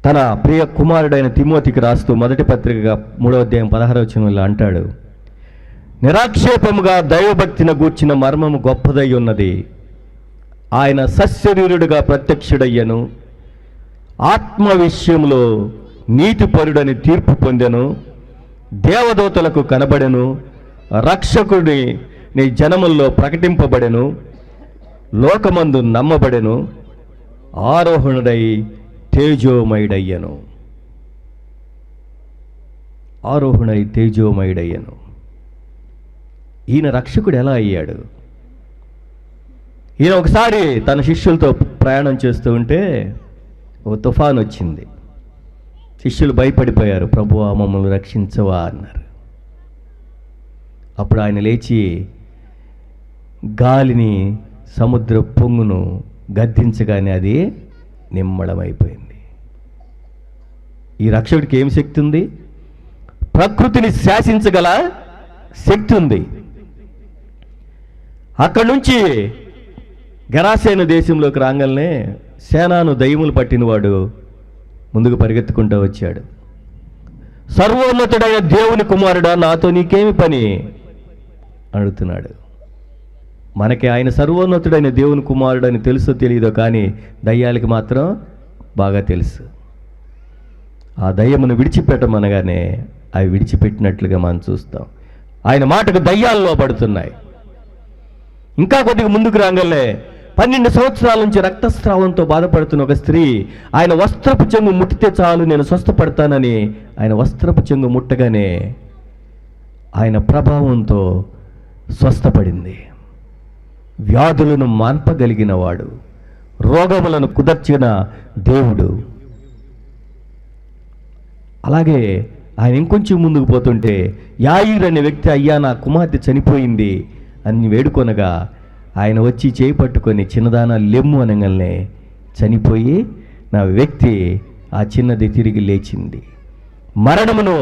తన ప్రియ కుమారుడైన తిమోతికి రాస్తూ మొదటి పత్రికగా 3:16 అంటాడు, నిరాక్షేపముగా దైవభక్తిని గూర్చిన మర్మము గొప్పదై ఉన్నది. ఆయన సశరీరుడుగా ప్రత్యక్షుడయ్యను, ఆత్మ విషయంలో నీతిపరుడని తీర్పు పొందెను, దేవదూతలకు కనబడెను, రక్షకుడి నీ జనముల్లో ప్రకటింపబడెను, లోకమందు నమ్మబడెను, ఆరోహణుడై తేజోమయుడయ్యను. ఆరోహణై తేజోమయుడయ్యను. ఈయన రక్షకుడు ఎలా అయ్యాడు? ఈయన ఒకసారి తన శిష్యులతో ప్రయాణం చేస్తూ ఉంటే ఒక తుఫాను వచ్చింది. శిష్యులు భయపడిపోయారు. ప్రభువా మమ్మల్ని రక్షించవా అన్నారు. అప్పుడు ఆయన లేచి గాలిని, సముద్ర పొంగును గద్దించగానే అది నిమ్మళమైపోయింది. ఈ రక్షకుడికి ఏం శక్తి ఉంది? ప్రకృతిని శాసించగల శక్తి ఉంది. అక్కడి నుంచి గెరాసేను దేశంలోకి రాగానే సేనాను దయ్యములు పట్టినవాడు ముందుకు పరిగెత్తుకుంటూ వచ్చాడు. సర్వోన్నతుడైన దేవుని కుమారుడా, నాతో నీకేమి పని అడుగుతున్నాడు. మనకి ఆయన సర్వోన్నతుడైన దేవుని కుమారుడని తెలుసో తెలియదో కానీ దయ్యాలకి మాత్రం బాగా తెలుసు. ఆ దయ్యమును విడిచిపెట్టమనగానే అవి విడిచిపెట్టినట్లుగా మనం చూస్తాం. ఆయన మాటకు దయ్యాలు లోబడుతున్నాయి. ఇంకా కొద్దిగా ముందుకు రాగలే 12 సంవత్సరాల నుంచి రక్తస్రావంతో బాధపడుతున్న ఒక స్త్రీ ఆయన వస్త్రపు చెంగు ముట్టితే చాలు నేను స్వస్థపడతానని ఆయన వస్త్రపు చెంగు ముట్టగానే ఆయన ప్రభావంతో స్వస్థపడింది. వ్యాధులను మాన్పగలిగిన వాడు, రోగములను కుదర్చిన దేవుడు. అలాగే ఆయన ఇంకొంచెం ముందుకు పోతుంటే యాయిర్ అనే వ్యక్తి, అయ్యా నా కుమార్తె చనిపోయింది అని వేడుకొనగా ఆయన వచ్చి చేయి పట్టుకొని చిన్నదాన లెమ్ము అనగానే చనిపోయి నా వ్యక్తి ఆ చిన్నది తిరిగి లేచింది. మరణమును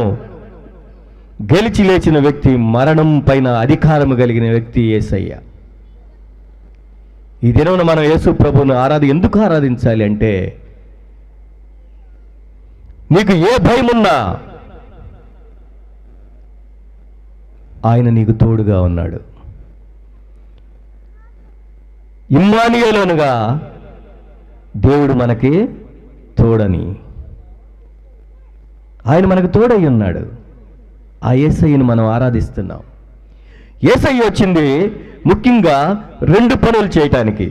గెలిచి లేచిన వ్యక్తి, మరణం పైన అధికారము కలిగిన వ్యక్తి యేసయ్య. ఈ దినమున మనం యేసు ప్రభువును ఎందుకు ఆరాధించాలి అంటే, నీకు ఏ భయమున్నా ఆయన నీకు తోడుగా ఉన్నాడు. ఇమ్మానుయేలుగా దేవుడు మనకి తోడని, ఆయన మనకు తోడై ఉన్నాడు. ఆ యేసయ్యను మనం ఆరాధిస్తున్నాం. యేసయ్య వచ్చింది ముఖ్యంగా 2 పనులు చేయటానికి.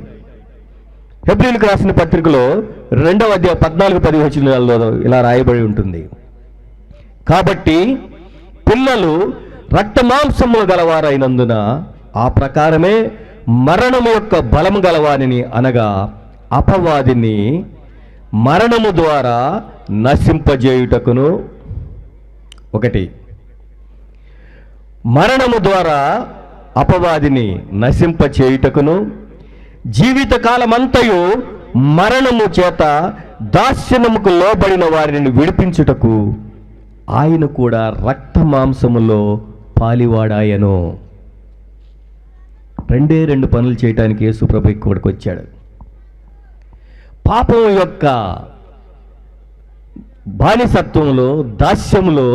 హెబ్రీయులకు రాసిన పత్రికలో 2వ అధ్యాయం 14-15 వచనాల్లో ఇలా రాయబడి ఉంటుంది. కాబట్టి పిల్లలు రక్తమాంసములు గలవారైనందున ఆ ప్రకారమే మరణము యొక్క బలము గలవారిని, అనగా అపవాదిని మరణము ద్వారా నశింపజేయుటకును, ఒకటి మరణము ద్వారా అపవాదిని నశింపచేయుటకును, జీవితకాలమంతయు మరణము చేత దాస్యముకు లోబడిన వారిని విడిపించుటకు ఆయన కూడా రక్త మాంసములో పాలివాడాయను. 2 పనులు చేయడానికి యేసు ప్రభు ఇక్కడికి వచ్చాడు. పాపం యొక్క బానిసత్వంలో, దాస్యములో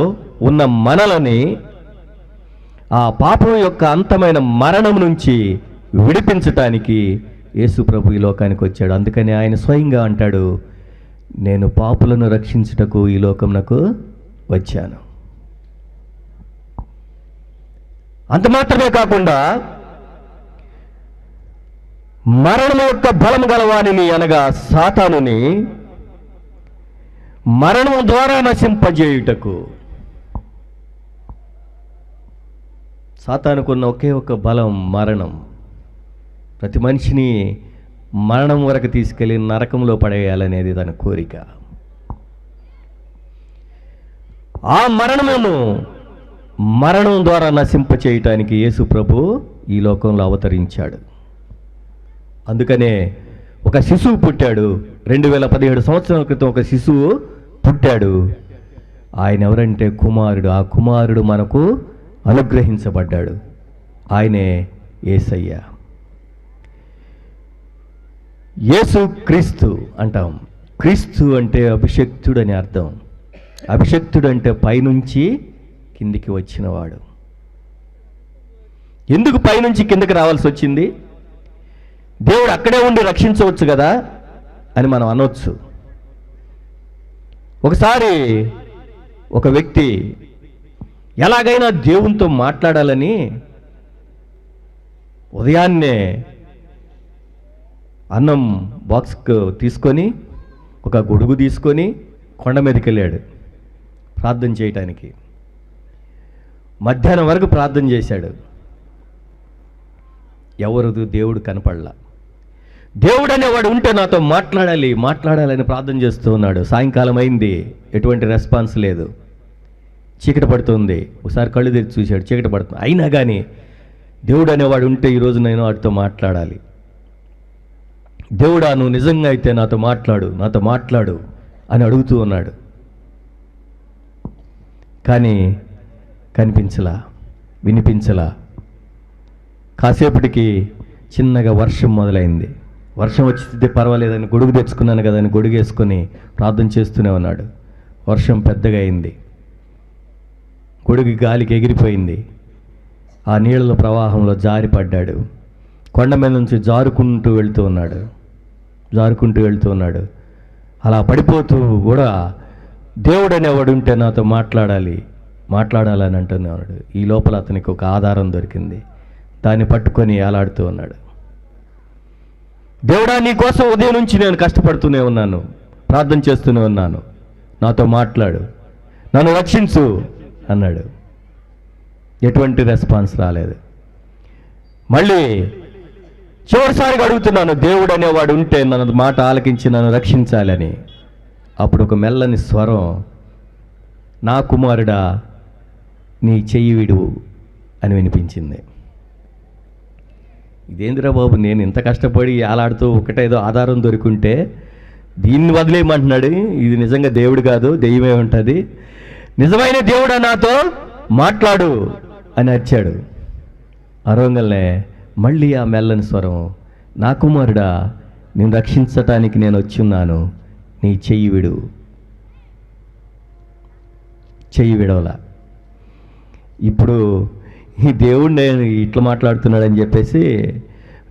ఉన్న మనలని ఆ పాపం యొక్క అంతమైన మరణం నుంచి విడిపించటానికి యేసు ప్రభు ఈ లోకానికి వచ్చాడు. అందుకని ఆయన స్వయంగా అంటాడు, నేను పాపులను రక్షించుటకు ఈ లోకమునకు వచ్చాను. అంత మాత్రమే కాకుండా మరణం యొక్క బలం గలవానిని, అనగా సాతానుని మరణం ద్వారా నశింపజేయుటకు. సాతానుకున్న ఒకే ఒక బలం మరణం. ప్రతి మనిషిని మరణం వరకు తీసుకెళ్ళి నరకంలో పడేయాలనేది తన కోరిక. ఆ మరణం ద్వారా నశింపచేయటానికి యేసు ప్రభు ఈ లోకంలో అవతరించాడు. అందుకనే ఒక శిశువు పుట్టాడు. 2017 సంవత్సరాల క్రితం ఒక శిశువు పుట్టాడు. ఆయన ఎవరంటే కుమారుడు. ఆ కుమారుడు మనకు అనుగ్రహించబడ్డాడు. ఆయనే యేసయ్య. యేసు క్రీస్తు అంటాం. క్రీస్తు అంటే అభిషక్తుడు అని అర్థం. అభిషక్తుడు అంటే పైనుంచి కిందికి వచ్చినవాడు. ఎందుకు పైనుంచి కిందకి రావాల్సి వచ్చింది? దేవుడు అక్కడే ఉండి రక్షించవచ్చు కదా అని మనం అనొచ్చు. ఒకసారి ఒక వ్యక్తి ఎలాగైనా దేవునితో మాట్లాడాలని ఉదయాన్నే అన్నం బాక్స్ తీసుకొని ఒక గొడుగు తీసుకొని కొండ మీదకి వెళ్ళాడు ప్రార్థన చేయటానికి. మధ్యాహ్నం వరకు ప్రార్థన చేశాడు. ఎవరు దేవుడు కనపడలా. దేవుడు అనేవాడు ఉంటే నాతో మాట్లాడాలని ప్రార్థన చేస్తూ ఉన్నాడు. సాయంకాలం అయింది, ఎటువంటి రెస్పాన్స్ లేదు. చీకటి పడుతుంది. ఒకసారి కళ్ళు తెరిచి చూశాడు, చీకటి పడుతుంది. అయినా కానీ దేవుడు అనేవాడు ఉంటే ఈరోజు నేను వాడితో మాట్లాడాలి. దేవుడా, నువ్వు నిజంగా అయితే నాతో మాట్లాడు అని అడుగుతూ ఉన్నాడు. కానీ కనిపించలా, వినిపించలా. కాసేపటికి చిన్నగా వర్షం మొదలైంది. వర్షం వచ్చితే పర్వాలేదని గొడుగు తెచ్చుకున్నాను కదా అని గొడుగు వేసుకొని ప్రార్థన చేస్తూనే ఉన్నాడు. వర్షం పెద్దగా అయింది. గొడుగు గాలికి ఎగిరిపోయింది. ఆ నీళ్ళ ప్రవాహంలో జారిపడ్డాడు. కొండ మీద నుంచి జారుకుంటూ వెళ్తూ ఉన్నాడు. అలా పడిపోతూ కూడా దేవుడు అనేవాడు ఉంటే నాతో మాట్లాడాలని అంటున్నాడు. ఈ లోపల అతనికి ఒక ఆధారం దొరికింది. దాన్ని పట్టుకొని ఏలాడుతూ ఉన్నాడు. దేవుడా, నీ కోసం ఉదయం నుంచి నేను కష్టపడుతూనే ఉన్నాను, ప్రార్థన చేస్తూనే ఉన్నాను, నాతో మాట్లాడు, నన్ను రక్షించు అన్నాడు. ఎటువంటి రెస్పాన్స్ రాలేదు. మళ్ళీ చివరిసారిగా అడుగుతున్నాను, దేవుడు అనేవాడు ఉంటే నన్ను మాట ఆలకించి నన్ను రక్షించాలని. అప్పుడు ఒక మెల్లని స్వరం, నా కుమారుడా నీ చెయ్యి విడువు అని వినిపించింది. ఇదేంద్రా బాబు, నేను ఇంత కష్టపడి ఏలాడుతూ ఒకటేదో ఆధారం దొరికింటే దీన్ని వదిలేయమంటున్నాడు. ఇది నిజంగా దేవుడు కాదు, దెయ్యమే ఉంటుంది. నిజమైన దేవుడా నాతో మాట్లాడు అని అరిచాడు. అరవంగల్నే మళ్ళీ ఆ మెల్లని స్వరం, నా కుమారుడా నేను రక్షించటానికి నేను వచ్చున్నాను, నీ చెయ్యి విడు. చెయ్యి విడవలా. ఇప్పుడు ఈ దేవుడు నేను ఇట్లా మాట్లాడుతున్నాడని చెప్పేసి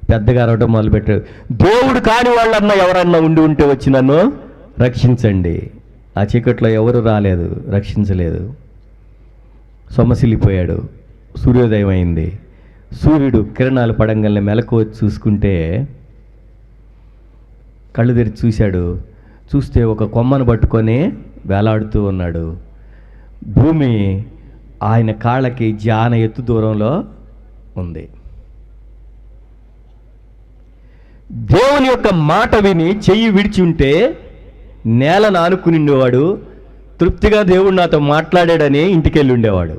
పెద్దగా అరవడం మొదలుపెట్టాడు. దేవుడు కాని వాళ్ళన్నా ఎవరన్నా ఉంటే వచ్చి నన్ను రక్షించండి. ఆ చీకట్లో ఎవరు రాలేదు, రక్షించలేదు. సొమ్మసిల్లిపోయాడు. సూర్యోదయం అయింది. సూర్యుడు కిరణాలు పడంగానే మెలకు వచ్చి చూసుకుంటే కళ్ళు తెరిచి చూశాడు. చూస్తే ఒక కొమ్మను పట్టుకొని వేలాడుతూ ఉన్నాడు. భూమి ఆయన కాళ్ళకి జాన ఎత్తు దూరంలో ఉంది. దేవుని యొక్క మాట విని చెయ్యి విడిచి ఉంటే నేలను ఆనుకుని ఉండేవాడు. తృప్తిగా దేవుడు నాతో మాట్లాడాడని ఇంటికెళ్ళి ఉండేవాడు.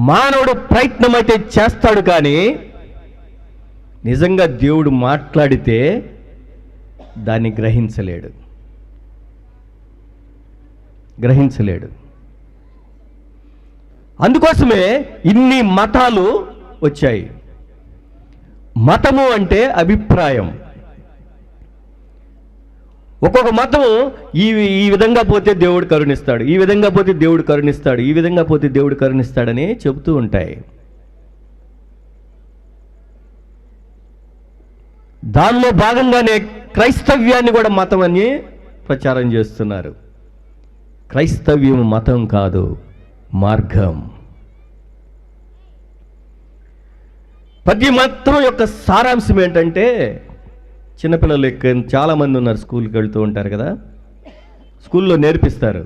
మానవుడు ప్రయత్నం అయితే చేస్తాడు, కానీ నిజంగా దేవుడు మాట్లాడితే దాన్ని గ్రహించలేడు. అందుకోసమే ఇన్ని మతాలు వచ్చాయి. మతము అంటే అభిప్రాయం. ఒక్కొక్క మతము ఈ విధంగా పోతే దేవుడు కరుణిస్తాడు, ఈ విధంగా పోతే దేవుడు కరుణిస్తాడు, ఈ విధంగా పోతే దేవుడు కరుణిస్తాడని చెబుతూ ఉంటాయి. దానిలో భాగంగానే క్రైస్తవ్యాన్ని కూడా మతం అని ప్రచారం చేస్తున్నారు. క్రైస్తవ్యం మతం కాదు, మార్గం. ప్రతి మతం యొక్క సారాంశం ఏంటంటే, చిన్నపిల్లలు చాలామంది ఉన్నారు, స్కూల్కి వెళ్తూ ఉంటారు కదా, స్కూల్లో నేర్పిస్తారు.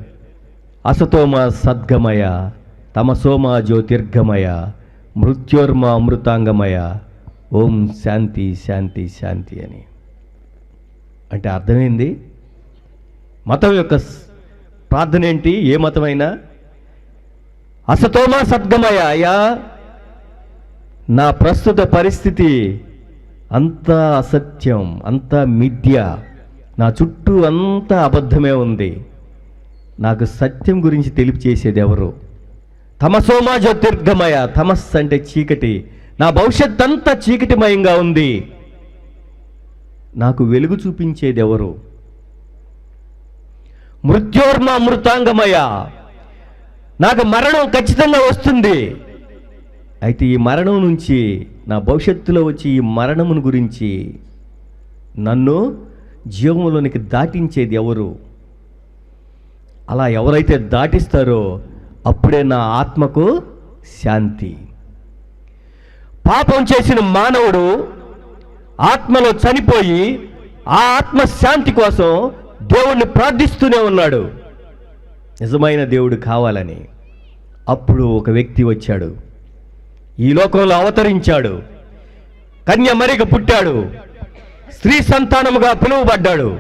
అసతోమ సద్గమయ, తమసోమ జ్యోతిర్గమయ, మృత్యోర్మ అమృతాంగమయ, ఓం శాంతి శాంతి శాంతి అని. అంటే అర్థమైంది. మతం యొక్క ప్రార్థన ఏంటి? ఏ మతమైనా అసతోమ సద్గమయ, అయ్యా నా ప్రస్తుత పరిస్థితి అంతా అసత్యం, అంతా మిథ్య, నా చుట్టూ అంతా అబద్ధమే ఉంది, నాకు సత్యం గురించి తెలియచేసేది ఎవరు? తమసోమ జ్యోతిర్గమయ, తమస్ అంటే చీకటి, నా భవిష్యత్ అంతా చీకటిమయంగా ఉంది, నాకు వెలుగు చూపించేది ఎవరు? మృత్యోర్మ అమృతాంగమయ, నాకు మరణం ఖచ్చితంగా వస్తుంది, అయితే ఈ మరణం నుంచి, నా భవిష్యత్తులో వచ్చి ఈ మరణమును గురించి నన్ను జీవములోనికి దాటించేది ఎవరు? అలా ఎవరైతే దాటిస్తారో అప్పుడే నా ఆత్మకు శాంతి. పాపం చేసిన మానవుడు ఆత్మలో చనిపోయి ఆ ఆత్మ శాంతి కోసం దేవుణ్ణి ప్రార్థిస్తూనే ఉన్నాడు, నిజమైన దేవుడు కావాలని. అప్పుడు ఒక వ్యక్తి వచ్చాడు, ఈ లోకంలో అవతరించాడు, కన్యమరిగా పుట్టాడు, స్త్రీ సంతానముగా పిలువబడ్డాడు.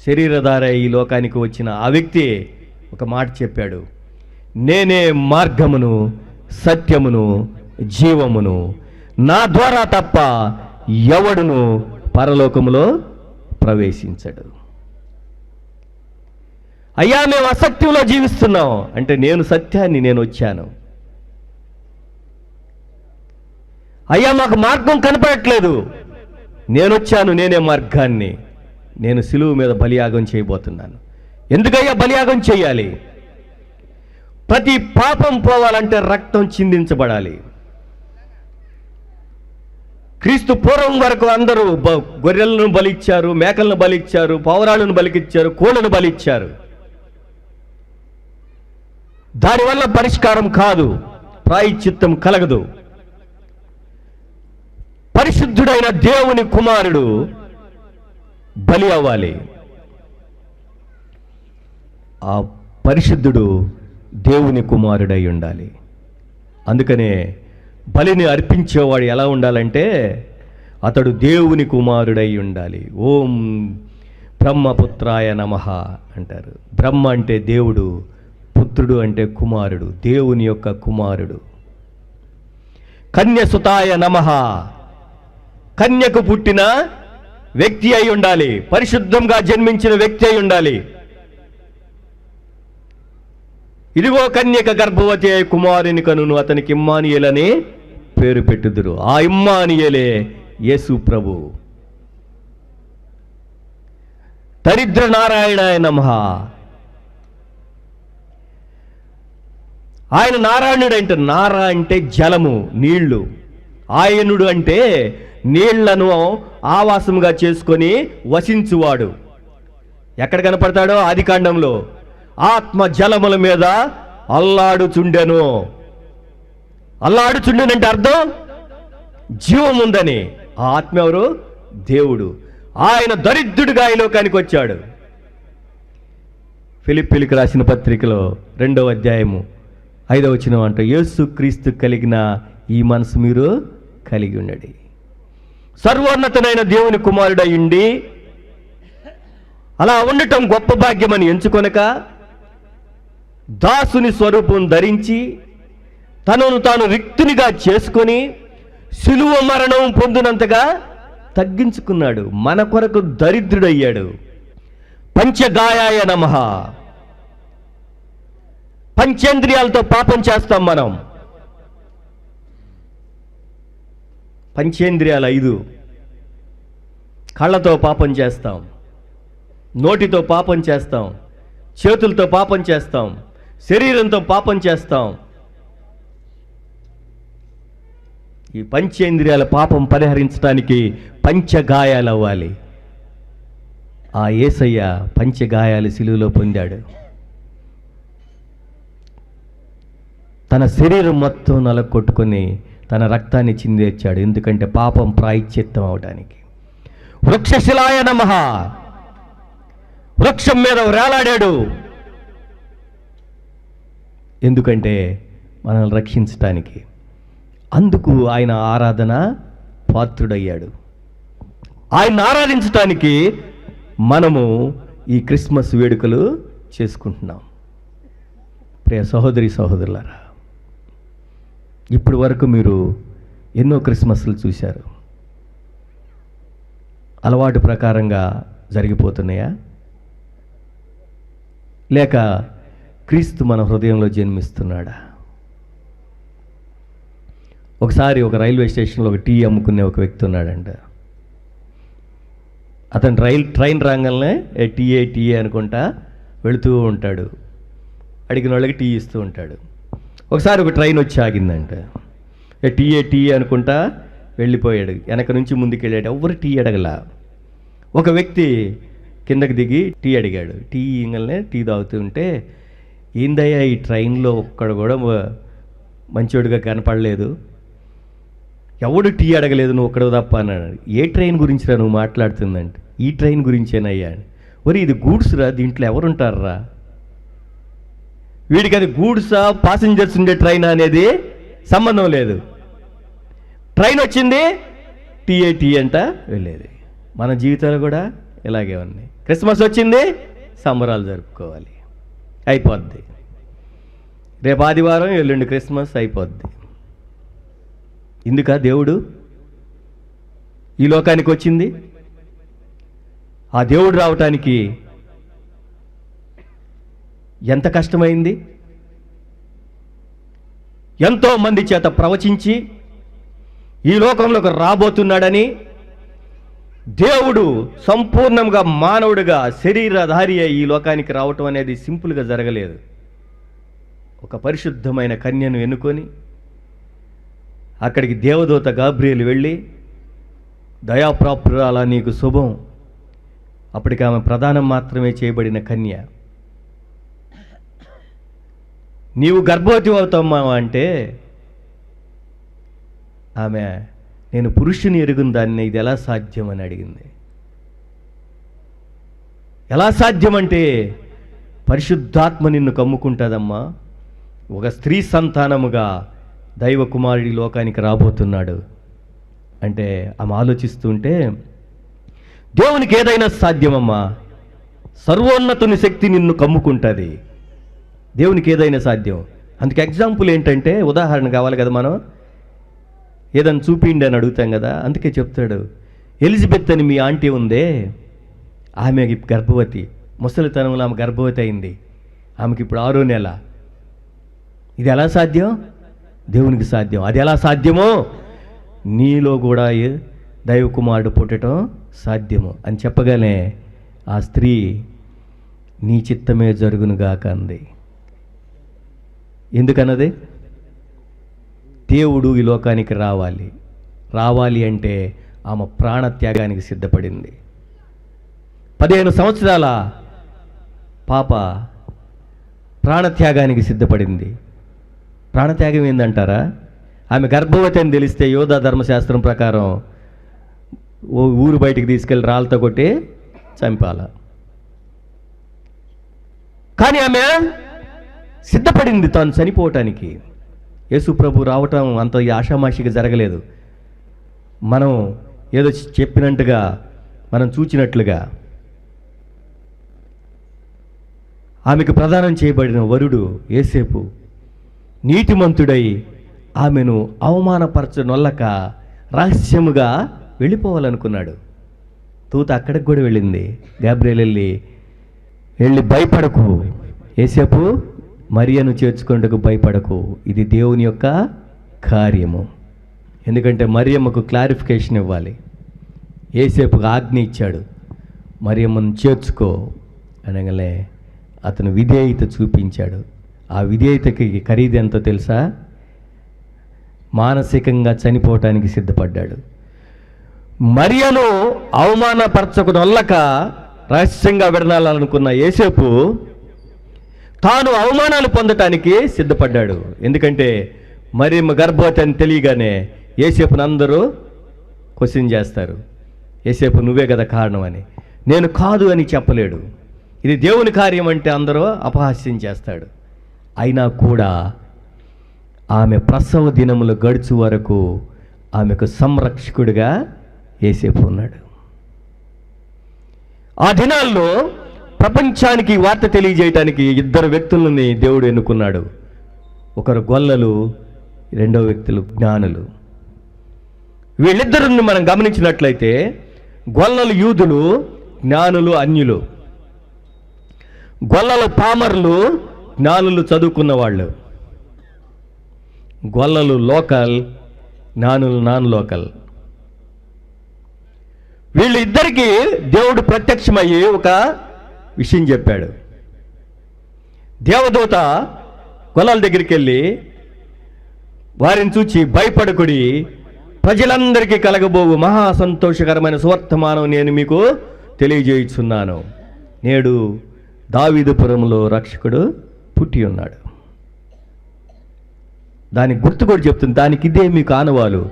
శరీరధార ఈ లోకానికి వచ్చిన ఆ వ్యక్తి ఒక మాట చెప్పాడు, నేనే మార్గమును సత్యమును జీవమును, నా ద్వారా తప్ప ఎవడును పరలోకములో ప్రవేశించడు. అయ్యా మేము అసత్యంలో జీవిస్తున్నాం అంటే, నేను సత్యాన్ని, నేను వచ్చాను. అయ్యా మాకు మార్గం కనపడట్లేదు, నేను వచ్చాను, నేనే మార్గాన్ని, నేను సిలువ మీద బలియాగం చేయబోతున్నాను. ఎందుకయ్యా బలియాగం చేయాలి? ప్రతి పాపం పోవాలంటే రక్తం చిందించబడాలి. క్రీస్తు పూర్వం వరకు అందరూ గొర్రెలను బలిచ్చారు, మేకలను బలిచ్చారు, పావురాలను బలికిచ్చారు, కోళ్ళను బలిచ్చారు. దానివల్ల పరిష్కారం కాదు, ప్రాయశ్చిత్తం కలగదు. పరిశుద్ధుడైన దేవుని కుమారుడు బలి అవ్వాలి. ఆ పరిశుద్ధుడు దేవుని కుమారుడై ఉండాలి. అందుకనే బలిని అర్పించేవాడు ఎలా ఉండాలంటే అతడు దేవుని కుమారుడై ఉండాలి. ఓం బ్రహ్మపుత్రాయ నమః అంటారు. బ్రహ్మ అంటే దేవుడు, పుత్రుడు అంటే కుమారుడు, దేవుని యొక్క కుమారుడు. కన్యసుతాయ నమః, కన్యకు పుట్టిన వ్యక్తి అయి ఉండాలి, పరిశుద్ధంగా జన్మించిన వ్యక్తి అయి ఉండాలి. ఇదిగో కన్యక గర్భవతి అయి కుమారుని కనును, అతనికి ఇమ్మానుయేల్ అని పేరు పెట్టుదురు. ఆ ఇమ్మానుయేలే యేసు ప్రభు. దరిద్ర నారాయణాయ నమః, ఆయన నారాయణుడు అంటే, నారా అంటే జలము, నీళ్లు. ఆయనుడు అంటే నీళ్లను ఆవాసముగా చేసుకొని వసించువాడు. ఎక్కడ కనపడతాడో ఆదికాండంలో, ఆత్మ జలముల మీద అల్లాడుచుండెను. అల్లాడుచుండెనంటే అర్థం జీవం ఉందని. ఆ ఆత్మ ఎవరు? దేవుడు. ఆయన దరిద్రుడిగా ఈ లోకానికి వచ్చాడు. ఫిలిప్పీలకు రాసిన పత్రికలో 2వ అధ్యాయము 5వ వచనం అంట, యేసు క్రీస్తు కలిగిన ఈ మనసు మీరు కలిగి ఉండండి. సర్వోన్నతమైన దేవుని కుమారుడై ఉండి అలా ఉండటం గొప్ప భాగ్యమని ఎంచుకొనక దాసుని స్వరూపం ధరించి తనను తాను రిక్తునిగా చేసుకొని శిలువ మరణం పొందినంతగా తగ్గించుకున్నాడు. మన కొరకు దరిద్రుడయ్యాడు. పంచగాయాయ నమః. పంచేంద్రియాలతో పాపం చేస్తాం మనం. పంచేంద్రియాలు 5. కళ్ళతో పాపం చేస్తాం, నోటితో పాపం చేస్తాం, చేతులతో పాపం చేస్తాం, శరీరంతో పాపం చేస్తాం. ఈ పంచేంద్రియాల పాపం పరిహరించడానికి పంచగాయాలు అవ్వాలి. ఆ యేసయ్య పంచగాయాలు సిలువలో పొందాడు. తన శరీరం మొత్తం నలకొట్టుకొని తన రక్తాన్ని చిందేర్చాడు. ఎందుకంటే పాపం ప్రాయశ్చిత్తం అవడానికి. వృక్షశిలాయ నమః, వృక్షం మీద వేలాడాడు. ఎందుకంటే మనల్ని రక్షించటానికి. అందుకు ఆయన ఆరాధన పాత్రుడయ్యాడు. ఆయన ఆరాధించటానికి మనము ఈ క్రిస్మస్ వేడుకలు చేసుకుంటున్నాం. ప్రియ సహోదరి సహోదరులారా, ఇప్పటి వరకు మీరు ఎన్నో క్రిస్మస్లు చూశారు. అలవాటు ప్రకారంగా జరిగిపోతున్నాయా, లేక క్రీస్తు మన హృదయంలో జన్మిస్తున్నాడా? ఒకసారి ఒక రైల్వే స్టేషన్లో ఒక టీ అమ్ముకునే ఒక వ్యక్తి ఉన్నాడంట. అతను ట్రైన్ రాగానే టీఏ అనుకుంటా వెళుతూ ఉంటాడు. అడిగిన వాళ్ళకి టీ ఇస్తూ ఉంటాడు. ఒకసారి ఒక ట్రైన్ వచ్చి ఆగిందంట. టీఏ అనుకుంటా వెళ్ళిపోయాడు. వెనక నుంచి ముందుకు వెళ్ళాడు. ఎవరు టీ అడగలా. ఒక వ్యక్తి కిందకి దిగి టీ అడిగాడు. టీ ఇంగల్నే టీ తాగుతూ ఉంటే, ఏందయ్యా ఈ ట్రైన్లో ఒక్కడ కూడా మంచోడుగా కనపడలేదు, ఎవడు టీ అడగలేదు, నువ్వు ఒక్కడో తప్ప అన్నాడు. ఏ ట్రైన్ గురించిరా నువ్వు మాట్లాడుతుందంటే, ఈ ట్రైన్ గురించేనయ్యా. ఒరి ఇది గూడ్స్ రా, దీంట్లో ఎవరుంటారా? వీడికి అది గూడ్సా పాసింజర్స్ ఉండే ట్రైన్ అనేది సంబంధం లేదు. ట్రైన్ వచ్చింది, టీ అంట వెళ్ళేది. మన జీవితాలు కూడా ఇలాగే ఉన్నాయి. క్రిస్మస్ వచ్చింది, సంబరాలు జరుపుకోవాలి, అయిపోద్ది. రేపు ఆదివారం, ఎల్లుండి క్రిస్మస్, అయిపోద్ది. ఇందుక దేవుడు ఈ లోకానికి వచ్చింది? ఆ దేవుడు రావటానికి ఎంత కష్టమైంది? ఎంతో మంది చేత ప్రవచించి ఈ లోకంలోకి రాబోతున్నాడని, దేవుడు సంపూర్ణంగా మానవుడిగా శరీరధారి అయి ఈ లోకానికి రావటం అనేది సింపుల్గా జరగలేదు. ఒక పరిశుద్ధమైన కన్యను ఎన్నుకొని అక్కడికి దేవదూత గాబ్రియేలు వెళ్ళి దయాప్రాప్తురాల నీకు శుభం. అప్పటికి ఆమె ప్రధానం మాత్రమే చేయబడిన కన్య. నీవు గర్భవతి అవుతామా అంటే ఆమె నేను పురుషుని ఎరుగున దాన్ని ఇది ఎలా సాధ్యం అని అడిగింది. ఎలా సాధ్యమంటే పరిశుద్ధాత్మ నిన్ను కమ్ముకుంటుందమ్మా. ఒక స్త్రీ సంతానముగా దైవ కుమారుడి లోకానికి రాబోతున్నాడు అంటే ఆమె ఆలోచిస్తుంటే దేవునికి ఏదైనా సాధ్యమమ్మా. సర్వోన్నతుని శక్తి నిన్ను కమ్ముకుంటుంది. దేవునికి ఏదైనా సాధ్యం. అందుకే ఎగ్జాంపుల్ ఏంటంటే, ఉదాహరణ కావాలి కదా, మనం ఏదైనా చూపిండి అని అడుగుతాం కదా. అందుకే చెప్తాడు, ఎలిజబెత్ అని మీ ఆంటీ ఉందే, ఆమె గర్భవతి, ముసలితనంలో ఆమె గర్భవతి అయింది, ఆమెకి ఇప్పుడు 6వ నెల. ఇది ఎలా సాధ్యం? దేవునికి సాధ్యం. అది ఎలా సాధ్యమో నీలో కూడా దైవ కుమారుడు పుట్టడం సాధ్యము అని చెప్పగానే ఆ స్త్రీ నీ చిత్తమే జరుగునుగాక అంది. ఎందుకన్నది? దేవుడు ఈ లోకానికి రావాలి అంటే ఆమె ప్రాణత్యాగానికి సిద్ధపడింది. 15 సంవత్సరాల పాప ప్రాణత్యాగానికి సిద్ధపడింది. ప్రాణత్యాగం ఏందంటారా? ఆమె గర్భవతి అని తెలిస్తే యోధా ధర్మశాస్త్రం ప్రకారం ఊరు బయటికి తీసుకెళ్ళి రాళ్ళతో కొట్టి చంపాల. కానీ ఆమె సిద్ధపడింది తాను చనిపోవటానికి. యేసు ప్రభు రావటం అంత ఆషామాషిగా జరగలేదు. మనం ఏదో చెప్పినట్టుగా, మనం చూచినట్లుగా. ఆమెకు ప్రదానం చేయబడిన వరుడు యేసేపు నీతిమంతుడై ఆమెను అవమానపరచనొల్లక రహస్యముగా వెళ్ళిపోవాలనుకున్నాడు. తూత అక్కడికి కూడా వెళ్ళింది. గాబ్రియల్ వెళ్ళి భయపడకు యేసేపు, మరియను చేర్చుకుంటకు భయపడకు, ఇది దేవుని యొక్క కార్యము. ఎందుకంటే మరియమ్మకు క్లారిఫికేషన్ ఇవ్వాలి. యేసేపుకు ఆజ్ఞ ఇచ్చాడు, మరియమ్మను చేర్చుకో అనగానే అతను విధేయత చూపించాడు. ఆ విధేయతకి ఖరీదు ఎంతో తెలుసా? మానసికంగా చనిపోవటానికి సిద్ధపడ్డాడు. మరియను అవమానపరచకునొల్లక రహస్యంగా విడనాలనుకున్న యేసేపు తాను అవమానాలు పొందటానికి సిద్ధపడ్డాడు. ఎందుకంటే మరియమ్మ గర్భవతి అని తెలియగానే యేసేపును అందరూ క్వశ్చన్ చేస్తారు, యేసేపు నువ్వే కదా కారణం అని. నేను కాదు అని చెప్పలేడు. ఇది దేవుని కార్యం అంటే అందరూ అపహాస్యం చేస్తాడు. అయినా కూడా ఆమె ప్రసవ దినములు గడుచు వరకు ఆమెకు సంరక్షకుడిగా యేసేపు ఉన్నాడు. ఆ దినాల్లో ప్రపంచానికి వార్త తెలియజేయటానికి 2 వ్యక్తులని దేవుడు ఎన్నుకున్నాడు. ఒకరు గొల్లలు, 2వ వ్యక్తులు జ్ఞానులు. వీళ్ళిద్దరిని మనం గమనించినట్లయితే గొల్లలు యూదులు, జ్ఞానులు అన్యులు. గొల్లలు పామర్లు, జ్ఞానులు చదువుకున్న వాళ్ళు. గొల్లలు లోకల్, జ్ఞానులు నాన్ లోకల్. వీళ్ళిద్దరికీ దేవుడు ప్రత్యక్షమయ్యి ఒక విషయం చెప్పాడు. దేవదూత గొల్లల దగ్గరికి వెళ్ళి వారిని చూచి భయపడకుడి, ప్రజలందరికీ కలగబోవు మహా సంతోషకరమైన సువర్తమానం నేను మీకు తెలియజేయుచున్నాను. నేడు దావీదుపురంలో రక్షకుడు పుట్టి ఉన్నాడు. దానికి గుర్తు కూడా చెప్తుంది. దానికి ఇదే మీకు ఆనవాలు.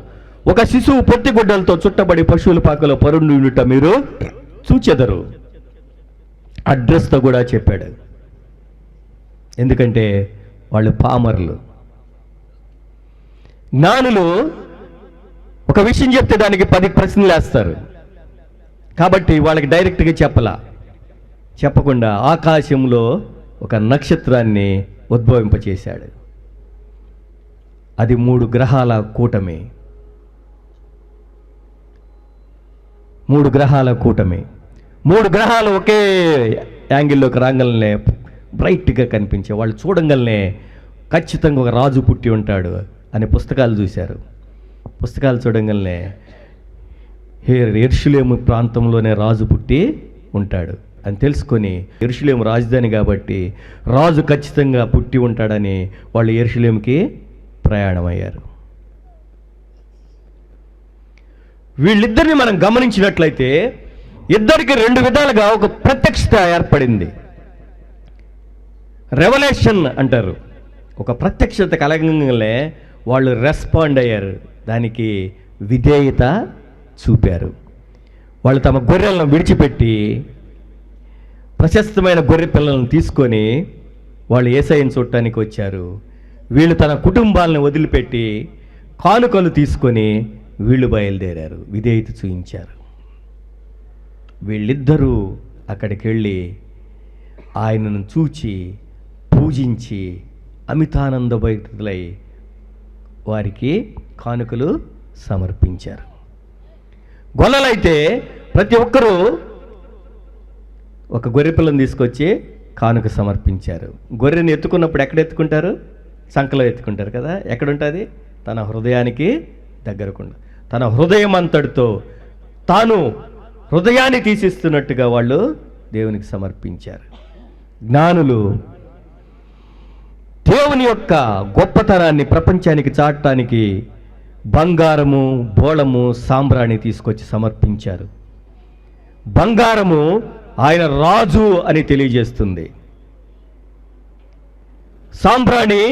ఒక శిశువు పొత్తిగుడ్డలతో చుట్టబడి పశువుల పాకలో పరుండి ఉండుట మీరు చూచెదరు. అడ్రస్తో కూడా చెప్పాడు. ఎందుకంటే వాళ్ళు పామర్లు. జ్ఞానులు ఒక విషయం చెప్తే దానికి 10 ప్రశ్నలు వేస్తారు. కాబట్టి వాళ్ళకి డైరెక్ట్గా చెప్పకుండా ఆకాశంలో ఒక నక్షత్రాన్ని ఉద్భవింపచేశాడు. అది 3 గ్రహాల కూటమి. 3 గ్రహాల కూటమి. 3 గ్రహాలు ఒకే యాంగిల్లోకి రాగలనే బ్రైట్గా కనిపించే వాళ్ళు చూడంగానే ఖచ్చితంగా ఒక రాజు పుట్టి ఉంటాడు అనే పుస్తకాలు చూశారు. పుస్తకాలు చూడంగానే యెరూషలేము ప్రాంతంలోనే రాజు పుట్టి ఉంటాడు అని తెలుసుకొని, యెరూషలేము రాజధాని కాబట్టి రాజు ఖచ్చితంగా పుట్టి ఉంటాడని వాళ్ళు యెరూషలేముకి ప్రయాణమయ్యారు. వీళ్ళిద్దరిని మనం గమనించినట్లయితే ఇద్దరికి రెండు విధాలుగా ఒక ప్రత్యక్షత ఏర్పడింది. రెవల్యూషన్ అంటారు. ఒక ప్రత్యక్షత కలగంగానే వాళ్ళు రెస్పాండ్ అయ్యారు, దానికి విధేయత చూపారు. వాళ్ళు తమ గొర్రెలను విడిచిపెట్టి ప్రశస్తమైన గొర్రె పిల్లలను తీసుకొని వాళ్ళు యేసయ్యను చూడటానికి వచ్చారు. వీళ్ళు తన కుటుంబాలను వదిలిపెట్టి కానుకలు తీసుకొని వీళ్ళు బయలుదేరారు, విధేయత చూపించారు. వీళ్ళిద్దరూ అక్కడికి వెళ్ళి ఆయనను చూచి పూజించి అమితానందభరితులై వారికి కానుకలు సమర్పించారు. గొల్లలైతే ప్రతి ఒక్కరూ ఒక గొర్రె పిల్లని తీసుకొచ్చి కానుక సమర్పించారు. గొర్రెని ఎత్తుకున్నప్పుడు ఎక్కడ ఎత్తుకుంటారు? సంకలో ఎత్తుకుంటారు కదా. ఎక్కడుంటుంది? తన హృదయానికి దగ్గరకుండా, తన హృదయం అంతటితో తాను హృదయాన్ని తీసిస్తున్నట్టుగా వాళ్ళు దేవునికి సమర్పించారు. జ్ఞానులు దేవుని యొక్క గొప్పతనాన్ని ప్రపంచానికి చాటడానికి బంగారము, బోళము, సాంబ్రాణి తీసుకొచ్చి సమర్పించారు. బంగారము ఆయన రాజు అని తెలియజేస్తుంది. సాంబ్రాణి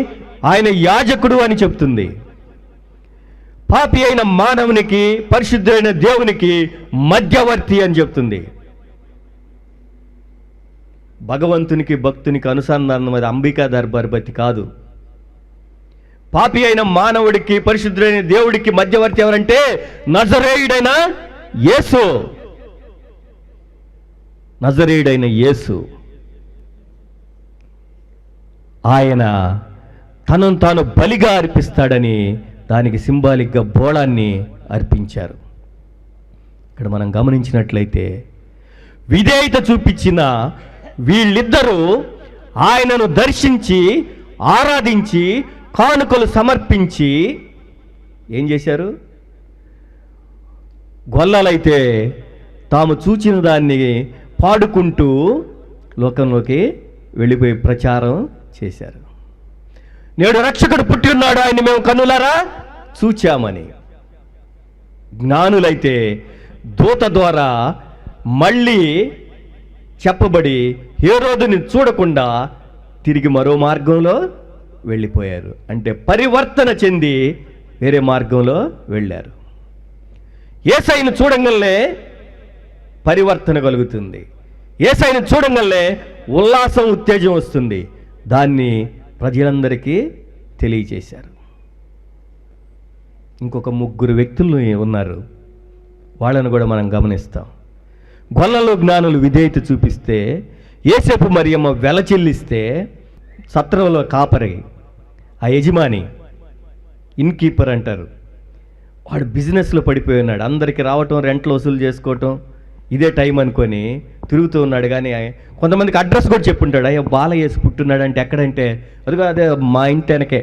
ఆయన యాజకుడు అని చెప్తుంది. పాపి అయిన మానవునికి పరిశుద్ధుడైన దేవునికి మధ్యవర్తి అని చెప్తుంది. భగవంతునికి భక్తునికి అనుసంధానం అది అంబికా దర్బార్ బతి కాదు. పాపి అయిన మానవుడికి పరిశుద్ధుడైన దేవుడికి మధ్యవర్తి ఎవరంటే నజరేయుడైన యేసు. నజరేయుడైన యేసు ఆయన తనను తాను బలిగా అర్పిస్తాడని దానికి సింబాలిక్గా బోళాన్ని అర్పించారు. ఇక్కడ మనం గమనించినట్లయితే విధేయత చూపించిన వీళ్ళిద్దరూ ఆయనను దర్శించి ఆరాధించి కానుకలు సమర్పించి ఏం చేశారు? గొల్లలైతే తాము చూచిన దాన్ని పాడుకుంటూ లోకంలోకి వెళ్ళిపోయి ప్రచారం చేశారు. నేడు రక్షకుడు పుట్టి ఉన్నాడు, ఆయన మేము కన్నులారా చూచామని. జ్ఞానులైతే దూత ద్వారా మళ్ళీ చెప్పబడి హేరోదుని చూడకుండా తిరిగి మరో మార్గంలో వెళ్ళిపోయారు. అంటే పరివర్తన చెంది వేరే మార్గంలో వెళ్ళారు. యేసయ్యను చూడంగానే పరివర్తన కలుగుతుంది. యేసయ్యను చూడంగానే ఉల్లాసం, ఉత్తేజం వస్తుంది. దాన్ని ప్రజలందరికీ తెలియచేశారు. ఇంకొక ముగ్గురు వ్యక్తులు ఉన్నారు, వాళ్ళను కూడా మనం గమనిస్తాం. గొల్లలు జ్ఞానులు విధేయత చూపిస్తే, యేసేపు మరియమ్మ వెల చెల్లిస్తే, సత్రంలో కాపరి ఆ యజమాని ఇన్కీపర్ అంటారు, వాడు బిజినెస్లో పడిపోయి ఉన్నాడు. అందరికి రావటం, రెంట్లు వసూలు చేసుకోవటం ఇదే టైం అనుకొని తిరుగుతూ ఉన్నాడు. కానీ కొంతమందికి అడ్రస్ కూడా చెప్పుంటాడు. అయ్యో బాలయేసు పుట్టున్నాడు అంటే ఎక్కడంటే అదిగో అదే మా ఇంటి వెనకే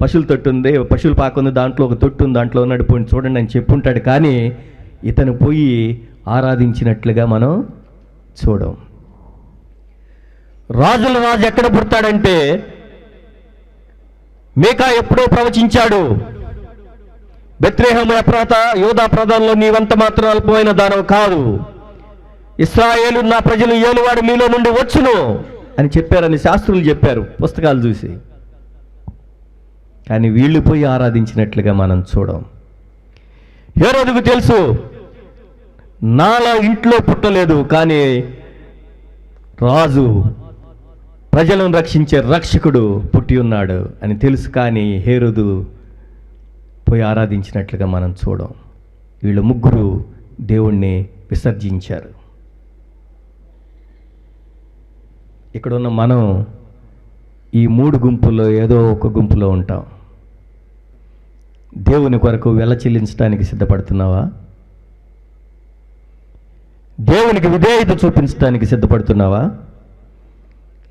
పశువుల తొట్టు ఉంది, పశువుల పాక ఉంది, దాంట్లో ఒక తొట్టు ఉంది, దాంట్లో ఉన్నాడు, పోయి చూడండి అని చెప్పుంటాడు. కానీ ఇతను పోయి ఆరాధించినట్లుగా మనం చూడం. రాజుల రాజు ఎక్కడ పుడతాడంటే మీకా ఎప్పుడో ప్రవచించాడు, బెత్లెహేము ఎఫ్రాత యోధా ప్రధానంలో నీవంత మాత్రం అల్పమైన దానవు కాదు, ఇశ్రాయేలు నా ప్రజలు ఏలువాడు మీలో నుండి వచ్చును అని చెప్పారని శాస్త్రులు చెప్పారు పుస్తకాలు చూసి. కానీ వీళ్ళు పోయి ఆరాధించినట్లుగా మనం చూడం. హేరోదుకు తెలుసు నాలా ఇంట్లో పుట్టలేదు, కానీ రాజు ప్రజలను రక్షించే రక్షకుడు పుట్టి ఉన్నాడు అని తెలుసు. కానీ హేరోదు పోయి ఆరాధించినట్లుగా మనం చూడం. వీళ్ళు ముగ్గురు దేవుణ్ణి విసర్జించారు. ఇక్కడ ఉన్న మనం ఈ మూడు గుంపుల్లో ఏదో ఒక గుంపులో ఉంటాం. దేవుని కొరకు వెల చెల్లించడానికి సిద్ధపడుతున్నావా? దేవునికి విధేయత చూపించడానికి సిద్ధపడుతున్నావా?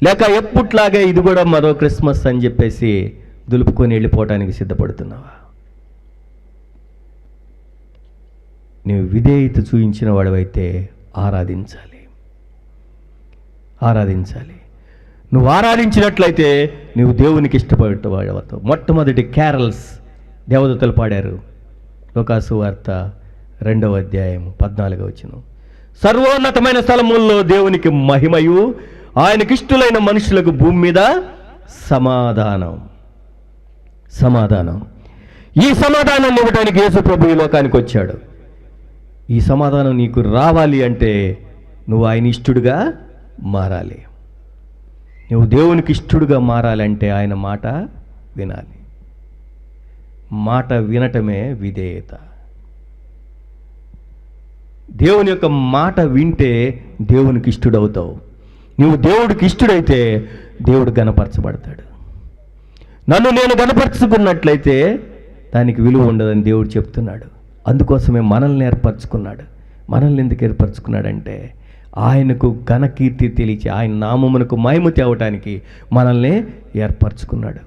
లేక ఎప్పుట్లాగే ఇది కూడా మరో క్రిస్మస్ అని చెప్పేసి దులుపుకొని వెళ్ళిపోవటానికి సిద్ధపడుతున్నావా? నీవు విధేయత చూపించిన వాడివైతే ఆరాధించాలి. ఆరాధించాలి. నువ్వు ఆరాధించినట్లయితే నువ్వు దేవునికి ఇష్టపడేవాడవుతావు. మొట్టమొదటి క్యారల్స్ దేవదూతలు పాడారు. లూకాసు వార్త 2వ అధ్యాయం 14వ వచనం. సర్వోన్నతమైన స్థలముల్లో దేవునికి మహిమయు, ఆయనకిష్టులైన మనుషులకు భూమి మీద సమాధానం. సమాధానం. ఈ సమాధానాన్ని ఇవ్వడానికి యేసు ప్రభు ఈ లోకానికి వచ్చాడు. ఈ సమాధానం నీకు రావాలి అంటే నువ్వు ఆయన ఇష్టుడుగా మారాలి. నువ్వు దేవునికి ఇష్టుడుగా మారాలంటే ఆయన మాట వినాలి. మాట వినటమే విధేయత. దేవుని యొక్క మాట వింటే దేవునికి ఇష్టుడవుతావు. నువ్వు దేవుడికి ఇష్టుడైతే దేవుడు గణపరచబడతాడు. నన్ను నేను గణపరచుకున్నట్లయితే దానికి విలువ ఉండదని దేవుడు చెప్తున్నాడు. అందుకోసమే మనల్ని ఏర్పరచుకున్నాడు. మనల్ని ఎందుకు ఏర్పరచుకున్నాడంటే ఆయనకు ఘనకీర్తి తెలిసి ఆయన నామమునకు మహిమ తేవటానికి మనల్ని ఏర్పరచుకున్నాడు.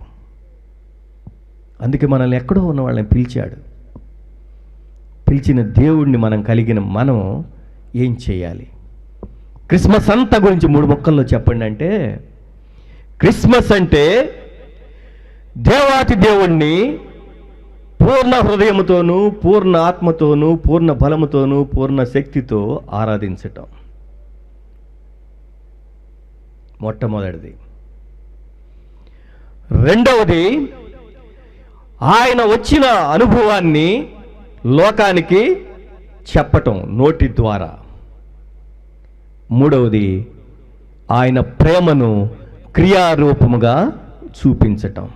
అందుకే మనల్ని ఎక్కడో ఉన్న వాళ్ళని పిలిచాడు. పిలిచిన దేవుడిని మనం ఏం చేయాలి? క్రిస్మస్ అంతా గురించి 3 ముక్కల్లో చెప్పండి అంటే, క్రిస్మస్ అంటే దేవాతి దేవుణ్ణి పూర్ణ హృదయముతోనూ, పూర్ణ ఆత్మతోనూ, పూర్ణ బలముతోనూ, పూర్ణ శక్తితో ఆరాధించటం మొట్టమొదటిది. రెండవది, ఆయన వచ్చిన అనుభవాన్ని లోకానికి చెప్పటం నోటి ద్వారా. మూడవది, ఆయన ప్రేమను క్రియారూపముగా చూపించటం.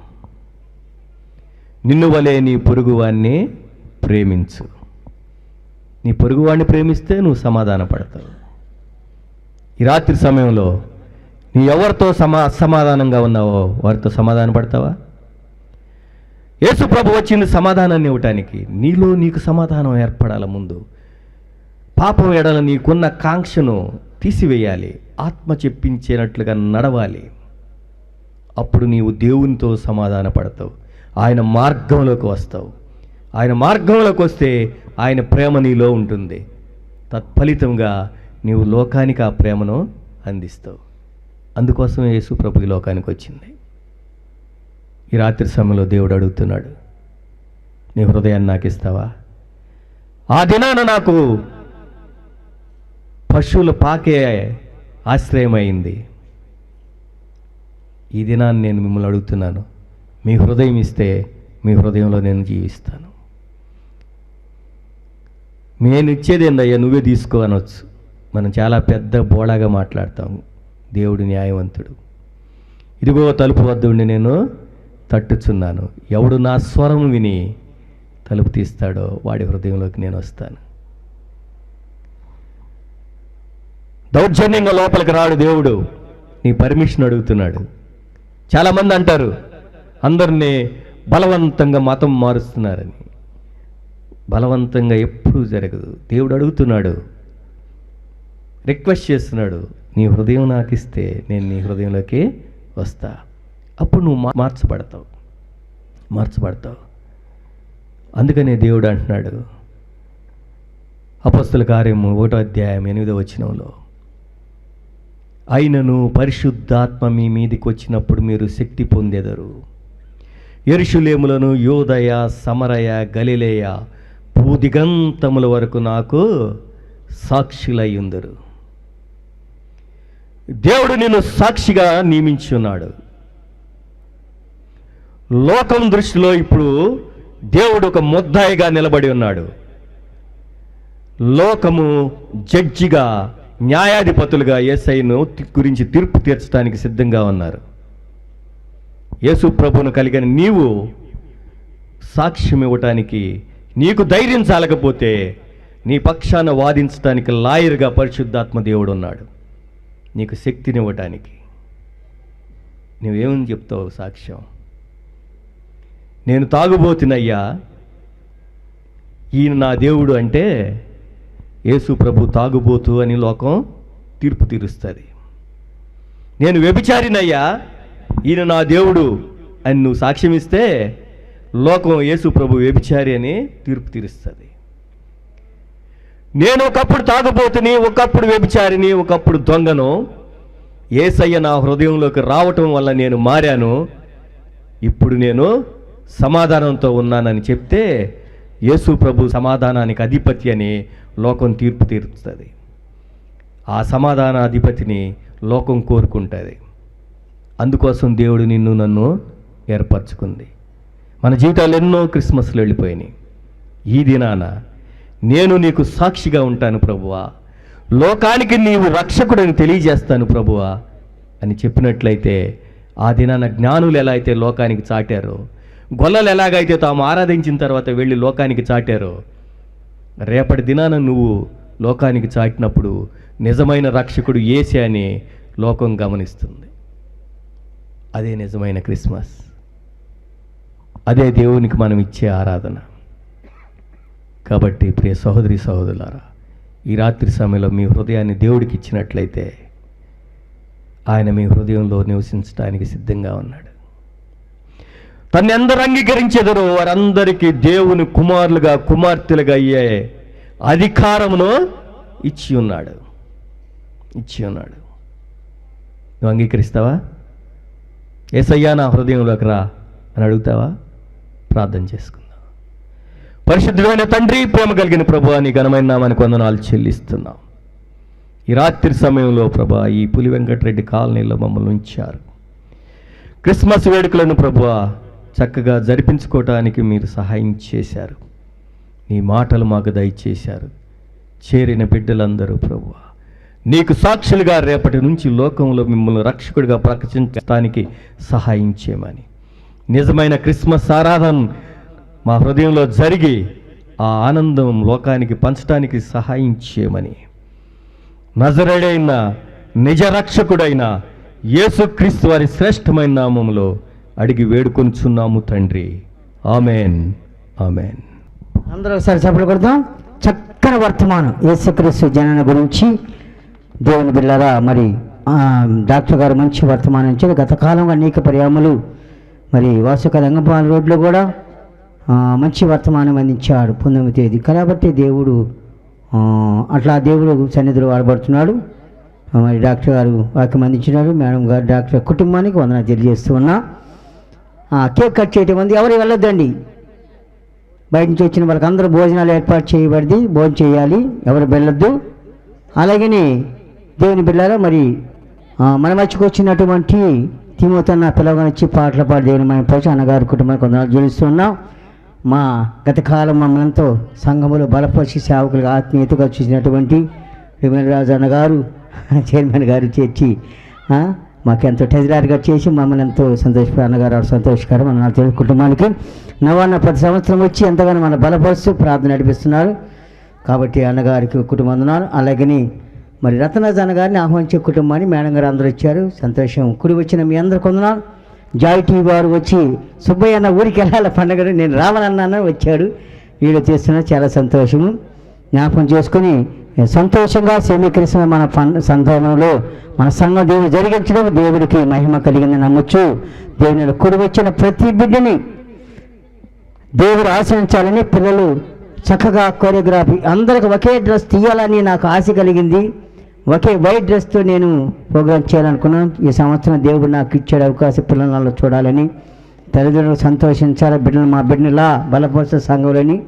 నిన్ను వలె నీ పొరుగువాన్ని ప్రేమించు. నీ పొరుగువాడిని ప్రేమిస్తే నువ్వు సమాధాన పడతావు. ఈ రాత్రి సమయంలో నీ ఎవరితో అసమాధానంగా ఉన్నావో వారితో సమాధాన పడతావా? యేసు ప్రభు వచ్చింది సమాధానాన్ని ఇవ్వటానికి. నీలో నీకు సమాధానం ఏర్పడాల. ముందు పాపం ఎడల నీకున్న కాంక్షను తీసివేయాలి. ఆత్మ చెప్పించేనట్లుగా నడవాలి. అప్పుడు నీవు దేవునితో సమాధాన పడతావు. ఆయన మార్గంలోకి వస్తావు. ఆయన మార్గంలోకి వస్తే ఆయన ప్రేమ నీలో ఉంటుంది. తత్ఫలితంగా నీవు లోకానికి ఆ ప్రేమను అందిస్తావు. అందుకోసం యేసు ప్రభు ఈ లోకానికి వచ్చింది. ఈ రాత్రి సమయంలో దేవుడు అడుగుతున్నాడు, నీ హృదయాన్ని నాకు ఇస్తావా? ఆ దినాన నాకు పశువుల పాకే ఆశ్రయమైంది. ఈ దినాన్ని నేను మిమ్మల్ని అడుగుతున్నాను, మీ హృదయం ఇస్తే మీ హృదయంలో నేను జీవిస్తాను. నేను ఇచ్చేది ఏందయ్యా, నువ్వే తీసుకో అనొచ్చు. మనం చాలా పెద్ద బోడాగా మాట్లాడతాం. దేవుడు న్యాయవంతుడు. ఇదిగో తలుపు వద్ద ఉండి నేను తట్టుచున్నాను. ఎవడు నా స్వరం విని తలుపు తీస్తాడో వాడి హృదయంలోకి నేను వస్తాను. దౌర్జన్యంగా లోపలికి రాడు దేవుడు, నీ పర్మిషన్ అడుగుతున్నాడు. చాలామంది అంటారు అందరినీ బలవంతంగా మతం మారుస్తున్నారని. బలవంతంగా ఎప్పుడూ జరగదు. దేవుడు అడుగుతున్నాడు, రిక్వెస్ట్ చేస్తున్నాడు, నీ హృదయం నాకు ఇస్తే నేను నీ హృదయంలోకి వస్తా. అప్పుడు నువ్వు మార్చబడతావు. అందుకనే దేవుడు అంటున్నాడు అపొస్తలుల కార్యము 1వ అధ్యాయం 8వ వచనంలో, అయినను పరిశుద్ధాత్మ మీ మీదికి వచ్చినప్పుడు మీరు శక్తి పొందెదరు. యెరూషలేములను, యోదయ, సమరయ, గలిలయ, భూదిగంతముల వరకు నాకు సాక్షులయ్యుందరు. దేవుడు నిన్ను సాక్షిగా నియమించున్నాడు. లోకం దృష్టిలో ఇప్పుడు దేవుడు ఒక ముద్దాయిగా నిలబడి ఉన్నాడు. లోకము జడ్జిగా, న్యాయాధిపతులుగా యేసయ్యను గురించి తీర్పు తీర్చడానికి సిద్ధంగా ఉన్నారు. యేసు ప్రభువును కలిగిన నీవు సాక్ష్యం ఇవ్వటానికి నీకు ధైర్యం చాలకపోతే నీ పక్షాన వాదించడానికి లాయర్గా పరిశుద్ధాత్మ దేవుడు ఉన్నాడు. నీకు శక్తినివ్వటానికి నువ్వేమని చెప్తావు సాక్ష్యం? నేను తాగుబోతున్నయ్యా, ఈయన నా దేవుడు అంటే యేసు ప్రభు తాగుబోతు అని లోకం తీర్పు తీరుస్తుంది. నేను వ్యభిచారినయ్యా, ఈయన నా దేవుడు అని నువ్వు సాక్ష్యం ఇస్తే లోకం యేసు ప్రభు వ్యభిచారి అని తీర్పు తీరుస్తుంది. నేను ఒకప్పుడు తాగుబోతుని, ఒకప్పుడు వ్యభిచారిని, ఒకప్పుడు దొంగను. యేసయ్య నా హృదయంలోకి రావటం వల్ల నేను మారాను. ఇప్పుడు నేను సమాధానంతో ఉన్నానని చెప్తే యేసు ప్రభు సమాధానానికి అధిపతి అని లోకం తీర్పు తీరుస్తుంది. ఆ సమాధాన అధిపతిని లోకం కోరుకుంటుంది. అందుకోసం దేవుడు నిన్ను నన్ను ఏర్పరచుకుంది. మన జీవితాలు ఎన్నో క్రిస్మస్లు వెళ్ళిపోయినాయి. ఈ దినాన నేను నీకు సాక్షిగా ఉంటాను ప్రభువా, లోకానికి నీవు రక్షకుడని తెలియజేస్తాను ప్రభువా అని చెప్పినట్లయితే, ఆ దినాన జ్ఞానులు ఎలా అయితే లోకానికి చాటారో, గొల్లలు ఎలాగైతే తాము ఆరాధించిన తర్వాత వెళ్ళి లోకానికి చాటారో, రేపటి దినాన నువ్వు లోకానికి చాటినప్పుడు నిజమైన రక్షకుడు యేసే అని లోకం గమనిస్తుంది. అదే నిజమైన క్రిస్మస్. అదే దేవునికి మనం ఇచ్చే ఆరాధన. కాబట్టి ప్రియ సహోదరి సహోదరులారా, ఈ రాత్రి సమయంలో మీ హృదయాన్ని దేవుడికి ఇచ్చినట్లయితే ఆయన మీ హృదయంలో నివసించడానికి సిద్ధంగా ఉన్నాడు. తన్ని అందరూ అంగీకరించెదరో వారందరికీ దేవుని కుమారులుగా కుమార్తెలుగా అయ్యే అధికారమును ఇచ్చి ఉన్నాడు. నువ్వు అంగీకరిస్తావా? యేసయ్యా నా హృదయంలోకి రా అని అడుగుతావా? ప్రార్థన చేసుకుందాం. పరిశుద్ధుడైన తండ్రి, ప్రేమ కలిగిన ప్రభువా, నీ ఘనమైన నామానికి వందనాలు చెల్లిస్తున్నాం. ఈ రాత్రి సమయంలో ప్రభా ఈ పులి వెంకటరెడ్డి కాలనీలో మమ్మల్ని ఉంచారు. క్రిస్మస్ వేడుకలను ప్రభువా చక్కగా జరిపించుకోవటానికి మీరు సహాయం చేశారు. నీ మాటలు మాకు దయచేశారు. చేరిన బిడ్డలందరూ ప్రభువా నీకు సాక్షులుగా రేపటి నుంచి లోకంలో మిమ్మల్ని రక్షకుడిగా ప్రకటించడానికి సహాయం చేయమని, నిజమైన క్రిస్మస్ ఆరాధన మా హృదయంలో జరిగి ఆ ఆనందం లోకానికి పంచడానికి సహాయం చేయమని నజరేయుడైన నిజ రక్షకుడైన యేసుక్రీస్తు వారి శ్రేష్టమైన నామములో అడిగి వేడుకొనుచున్నాము తండ్రి. Amen, amen.
అందరూ ఒకసారి చప్పట్లు కొడదాం. చక్కని వర్తమానం యేసుక్రీస్తు జనన గురించి దేవుని బిడ్డలారా, మరి డాక్టర్ గారు మంచి వర్తమానం ఇచ్చారు. గత కాలంలో అనేక పర్యాములు మరి వాసుక రంగపాల రోడ్లో కూడా మంచి వర్తమానం అందించాడు 9వ తేదీ. కాబట్టి దేవుడు అట్లా దేవుడు సన్నిధిలో వాడబడుతున్నాడు. మరి డాక్టర్ గారు వాక్యం అందించినారు. మేడం గారు డాక్టర్ కుటుంబానికి వందనాలు తెలియజేస్తూ ఉన్నా. కేక్ కట్ చేయటం ఉంది, ఎవరు వెళ్ళొద్దండి. బయట నుంచి వచ్చిన వాళ్ళకి అందరూ భోజనాలు ఏర్పాటు చేయబడింది, భోజనం చేయాలి, ఎవరు వెళ్ళొద్దు. అలాగని దేవుని బిడ్డలారా, మరి మన మధ్యకు వచ్చినటువంటి తిమోతన్న పిల్లగానిచ్చి పాటలు పాడి దేవుని మనం పరిచి అన్నగారి కుటుంబానికి వందనాలు చెల్లిస్తున్నాం. మా గత కాలం మమ్మల్నితో సంఘములో బలపరిచి సేవకులుగా ఆత్మీయతగా చూసినటువంటి రాజు అన్నగారు చైర్మన్ గారు చేర్చి మాకెంతో టెజరారిగా చేసి మమ్మల్ని ఎంతో సంతోషపడి అన్నగారు సంతోషకరం మన తెలుగు కుటుంబానికి నవాన్న ప్రతి సంవత్సరం వచ్చి ఎంతగానో మన బలపరుస్తూ ప్రార్థన నడిపిస్తున్నారు. కాబట్టి అన్నగారికి కుటుంబం వందనాలు. అలాగని మరి రత్నరాజు అన్నగారిని ఆహ్వానించే కుటుంబాన్ని మేడం గారు అందరూ వచ్చారు, సంతోషం. కూడి వచ్చిన మీ అందరికి వందనాలు. జాయ్ టీవీ వారు వచ్చి సుబ్బయ్య అన్న ఊరికి వెళ్ళాలి పండుగ, నేను రావాలన్నా వచ్చాడు, వీడియో చేస్తున్నా, చాలా సంతోషము. జ్ఞాపకం చేసుకుని సంతోషంగా సమీకరిస్తున్న మన సంతానంలో మన సంఘం దేవుడు జరిగించడం దేవుడికి మహిమ కలిగిందని నమ్మొచ్చు. దేవుని కూడి వచ్చిన ప్రతి బిడ్డని దేవుడు ఆశ్రయించాలని పిల్లలు చక్కగా కోరియోగ్రఫీ అందరికి ఒకే డ్రెస్ తీయాలని నాకు ఆశ కలిగింది. ఒకే వైట్ డ్రెస్తో నేను ప్రోగ్రామ్ చేయాలనుకున్నాను. ఈ సంవత్సరం దేవుడు నాకు ఇచ్చాడు అవకాశం పిల్లలలో చూడాలని, తల్లిదండ్రులు సంతోషించాలి, బిడ్డలు మా బిడ్డలా బలపరుచ సంఘంలోని.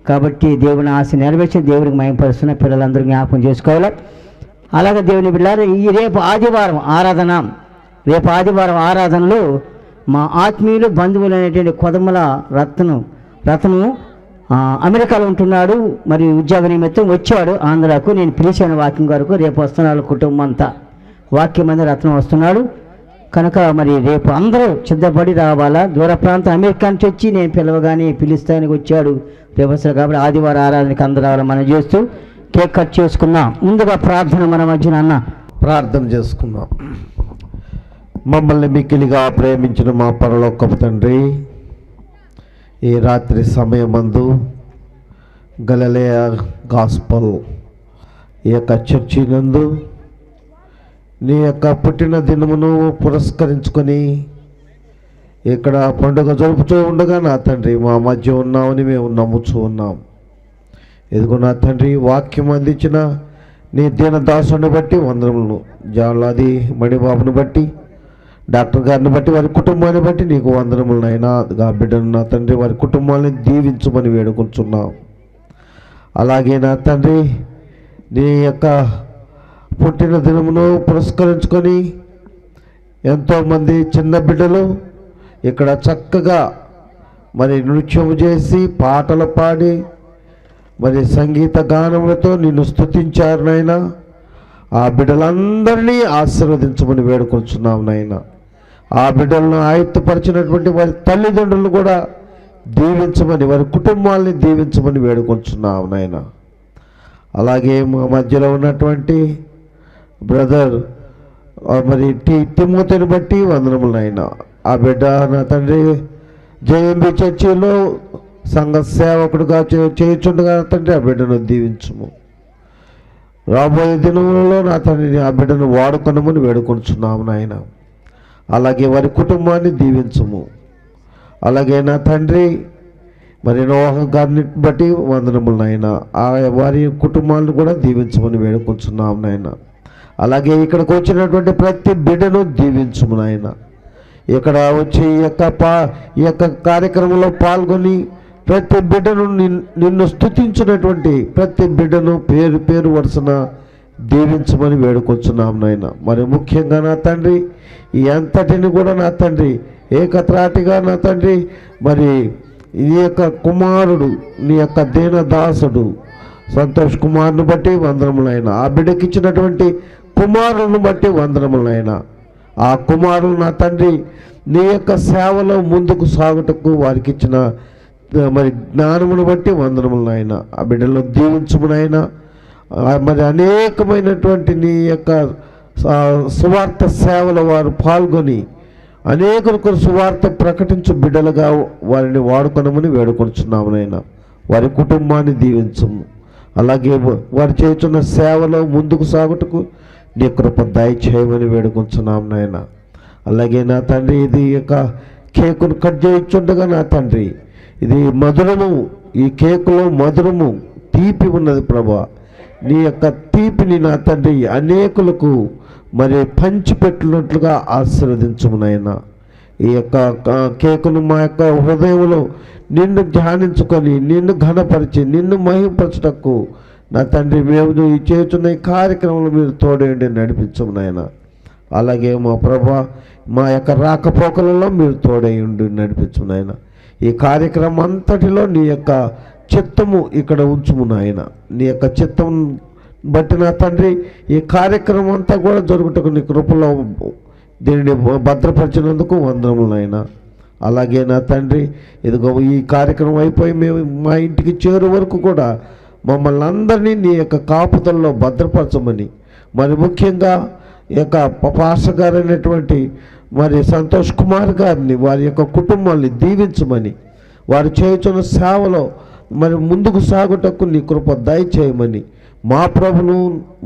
కాబట్టి దేవుని ఆశ నెరవేర్చి దేవుడికి మహిమపరుస్తున్న పిల్లలందరూ జ్ఞాపకం చేసుకోవాలి. అలాగే దేవుని బిడ్డలారా, రేపు ఆదివారం ఆరాధనలో మా ఆత్మీయులు బంధువులు అనేటువంటి కొదమల రత్నము అమెరికాలో ఉంటున్నాడు, మరి ఉద్యోగ నిమిత్తం వచ్చాడు ఆంధ్రాకు. నేను పిలిచాను వాక్యం వరకు, రేపు వస్తున్నాడు కుటుంబం అంతా. వాక్యం అంతా రత్నం వస్తున్నాడు కనుక మరి రేపు అందరూ సిద్ధపడి రావాలా. దూర ప్రాంతం అమెరికా నుంచి వచ్చి నేను పిలవగానే పిలుస్తానికి వచ్చాడు రేపు వస్తారు. కాబట్టి ఆదివారం ఆరాధనకి అందరూ రావాలని మనం చేస్తూ కేక్ కట్ చేసుకున్నాం. ముందుగా ప్రార్థన మన మధ్యన అన్న
ప్రార్థన చేసుకున్నాం. మమ్మల్ని మిక్కిలిగా ప్రేమించిన మా పరలోకపు తండ్రి, ఈ రాత్రి సమయమందు గలిలయ గాస్పల్ ఈ యొక్క చర్చి నందు నీ యొక్క పుట్టిన దినమును పురస్కరించుకొని ఇక్కడ పండుగ జరుపుతూ ఉండగా నా తండ్రి మా మధ్య ఉన్నామని మేము నమ్ముతూ ఉన్నాం. ఎదుగు నా తండ్రి, వాక్యం అందించిన నీ దీన దాసుని బట్టి వందనములను, జాలాది మణిబాబుని బట్టి డాక్టర్ గారిని బట్టి వారి కుటుంబాన్ని బట్టి నీకు వందనములు నాయనా. ఆ బిడ్డను నా తండ్రి వారి కుటుంబాన్ని దీవించమని వేడుకుంటున్నాం. అలాగే నా తండ్రి నీ యొక్క పుట్టిన దినమును పురస్కరించుకొని ఎంతోమంది చిన్న బిడ్డలు ఇక్కడ చక్కగా మరి నృత్యం చేసి పాటలు పాడి మరి సంగీత గానములతో నిన్ను స్తుతించారు నాయనా. ఆ బిడ్డలందరినీ ఆశీర్వదించమని వేడుకొంచున్నాం నాయనా. ఆ బిడ్డలను ఆయుత్తపరిచినటువంటి వారి తల్లిదండ్రులను కూడా దీవించమని, వారి కుటుంబాలని దీవించమని వేడుకొంచున్నాం నాయనా. అలాగే మా మధ్యలో ఉన్నటువంటి బ్రదర్ మరి తిమోతిని బట్టి వందనములు నాయనా. ఆ బిడ్డ నా తండ్రి జేఎంబి చర్చిలో సంఘ సేవకుడుగా చేయుచుండగా తండ్రి ఆ బిడ్డను దీవించుము. రాబోయే దినములలో నా తండ్రిని ఆ బిడ్డను వాడుకొనమని వేడుకొంచున్నాము నాయన. అలాగే వారి కుటుంబాన్ని దీవించుము. అలాగే నా తండ్రి మరి నోహ గారిని బట్టి వందనములు నాయన. వారి కుటుంబాలను కూడా దీవించమని వేడుకొంచున్నాము నాయన. అలాగే ఇక్కడికి వచ్చినటువంటి ప్రతి బిడ్డను దీవించుము నాయన. ఇక్కడ వచ్చి ఈ యొక్క కార్యక్రమంలో పాల్గొని ప్రతి బిడ్డను నిన్ను స్తుతించినటువంటి ప్రతి బిడ్డను పేరు పేరు వరుసన దీవించమని వేడుకొచ్చున్నాం నాయన. మరి ముఖ్యంగా నా తండ్రి ఈ అంతటిని కూడా నా తండ్రి ఏకత్రాటిగా నా తండ్రి మరి ఈ యొక్క కుమారుడు నీ యొక్క దీనదాసుడు సంతోష్ కుమార్ను బట్టి వందనములైన, ఆ బిడ్డకి ఇచ్చినటువంటి కుమారులను బట్టి వందనములైన, ఆ కుమారులు నా తండ్రి నీ యొక్క సేవలో ముందుకు సాగుటకు వారికి ఇచ్చిన మరి జ్ఞానమును బట్టి వందనములు నాయన. ఆ బిడ్డలను దీవించుము నాయన. మరి అనేకమైనటువంటి నీ యొక్క సువార్త సేవలో వారు పాల్గొని అనేకులకు సువార్త ప్రకటించు బిడ్డలుగా వారిని వాడుకొనమని వేడుకొంచున్నాము నాయన. వారి కుటుంబాన్ని దీవించము. అలాగే వారు చేస్తున్న సేవలో ముందుకు సాగుటకు నీ కృప దయచేయమని వేడుకొంచున్నాము నాయన. అలాగే నా తండ్రి ఇది యొక్క కేకును కట్ చేయించుండగా నా తండ్రి ఇది మధురము, ఈ కేకులో మధురము తీపి ఉన్నది ప్రభా. నీ యొక్క తీపిని నా తండ్రి అనేకులకు మరి పంచిపెట్టినట్లుగా ఆశీర్వదించుము నాయన. ఈ యొక్క కేకును మా యొక్క హృదయంలో నిన్ను ధ్యానించుకొని నిన్ను ఘనపరిచి నిన్ను మహింపరచుటకు నా తండ్రి మేము ఈ చేస్తున్న ఈ కార్యక్రమంలో మీరు తోడేండి నడిపించము నాయన. అలాగే మా ప్రభా మా యొక్క రాకపోకలలో మీరు తోడేయండి నడిపించము నాయన. ఈ కార్యక్రమం అంతటిలో నీ యొక్క చిత్తము ఇక్కడ ఉంచుము నాయన. నీ యొక్క చిత్తం బట్టి నా తండ్రి ఈ కార్యక్రమం అంతా కూడా జరుగుటకు నీ కృపలో దీనిని భద్రపరిచినందుకు వందనములు నాయన. అలాగే నా తండ్రి ఇదిగో ఈ కార్యక్రమం అయిపోయి మేము మా ఇంటికి చేరు వరకు కూడా మమ్మల్ని అందరినీ నీ యొక్క కాపుదల్లో భద్రపరచమని, మరి ముఖ్యంగా ఈ యొక్క పాస్టర్ గారు అయినటువంటి మరి సంతోష్ కుమార్ గారిని వారి యొక్క కుటుంబాన్ని దీవించమని, వారు చేయుచున్న సేవలో మరి ముందుకు సాగుటకు నీ కృప దయచేయమని మా ప్రభును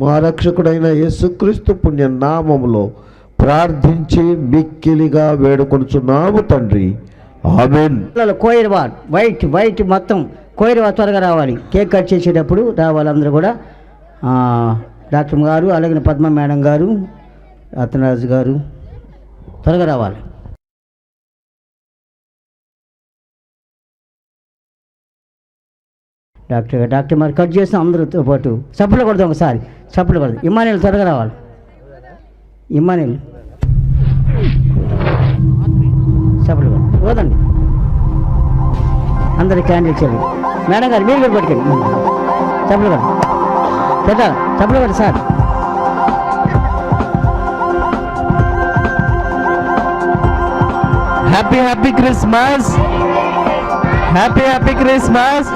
మా రక్షకుడైన యేసుక్రీస్తు పుణ్య నామములో ప్రార్థించి మిక్కిలిగా వేడుకొనుచున్నాము తండ్రి, ఆమేన్.
కోయిర్వాడ్ వైట్ మొత్తం కోయిర్వాడ్ త్వరగా రావాలి. కేక్ కట్ చేసేటప్పుడు రావాలి అందరూ కూడా. డాక్టర్ గారు, అలాగే పద్మ మేడం గారు, రత్నరాజు గారు త్వరగా రావాలి. డాక్టర్ మరి కట్ చేసిన అందరితో పాటు చప్పులు కొడదాం, ఒకసారి చప్పులు కొడదాం. ఇమ్మానుయేల్ త్వరగా రావాలి. ఇమ్మానుయేల్ చప్పులు పోదండి. అందరి క్యాండిడేట్స్ వెళ్ళి మేడం గారు మీరు కూడా పట్టుకోండి. చప్పులు కొడ పెట్టాలి, చప్పులు కొట్టి sir.
Happy Christmas, happy Christmas,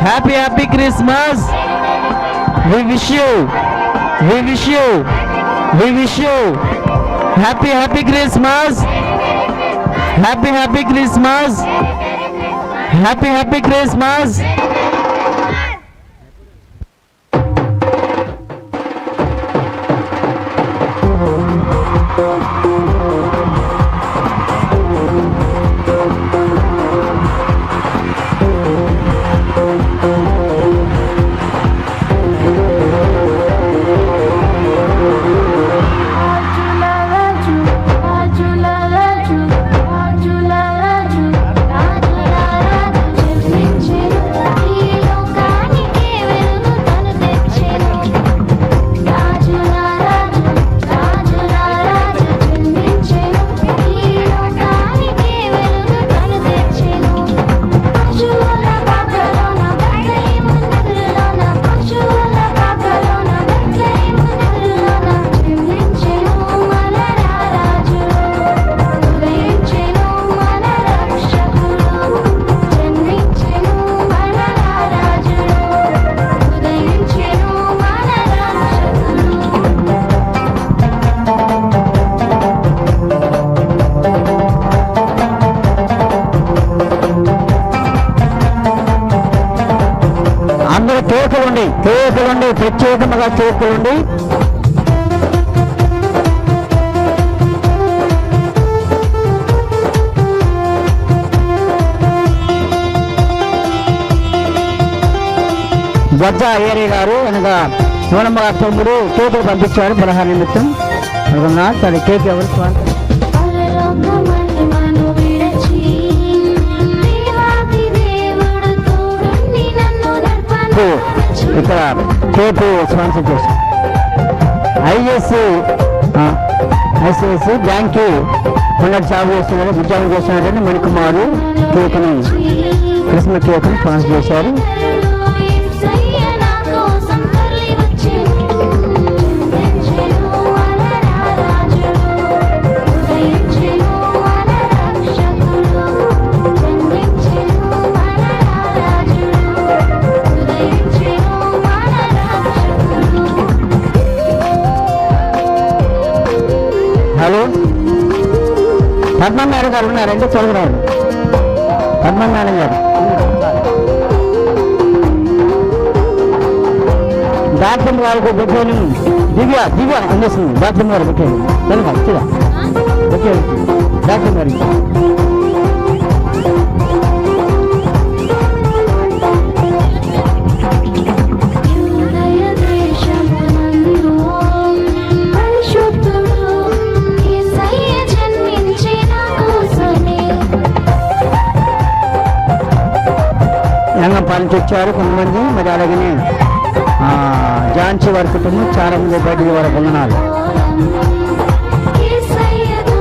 happy Christmas. We wish you happy Christmas, happy Christmas, happy Christmas.
ప్రత్యేకంగా చేరుకోండి. గజ్జా ఏరే గారు అనగా శివనమ్మ గారి తమ్ముడు కేకులు పంపించారు బలహా నిమిత్తం. అనుకున్నారు తన కేక్ ఎవరు స్వామి
పరలోకమహిమను విడచి దేవాది దేవుడు తోడుండి నన్ను నడపను.
ఇక్కడ కేకు స్పాన్సర్ చేశారు. ఐసిఐసి బ్యాంక్కి ఉన్నట్టు జాబ్ చేస్తున్నారు, ఉద్యోగం చేస్తున్నారని మణికుమారు కేకును క్రిస్మస్ కేకును స్పాన్సర్ చేశారు.
యేసయ్య నా కోసం తరలి వచ్చెను. జన్మించెను వరరాజుడు, ఉదయించెను వరరక్షకుడు. జన్మించెను వరరాజుడు, ఉదయించెను వరరక్షకుడు.
హలో పద్మ మేడం గారు ఉన్నారంటే తొలగరారు. పద్మ మేడం గారు బాత్రూమ్ వాళ్ళకు పెట్టాను. దివ్య అందిస్తుంది బాత్రూమ్ గారు పెట్టాను. తెలుగా పెట్టాను బాత్రూమ్ గారికి.
యూదయ దేశమునందు పరిశుద్ధుడు యేసయ్య జన్మించి నా కోసమే.
రంగం పాలించి వచ్చారు కొంతమంది. మరి అలాగనే జాన్సీ వారి కుటుంబం చాలా మంది బయటికి వారి వందనాలు.
యేసయ్యను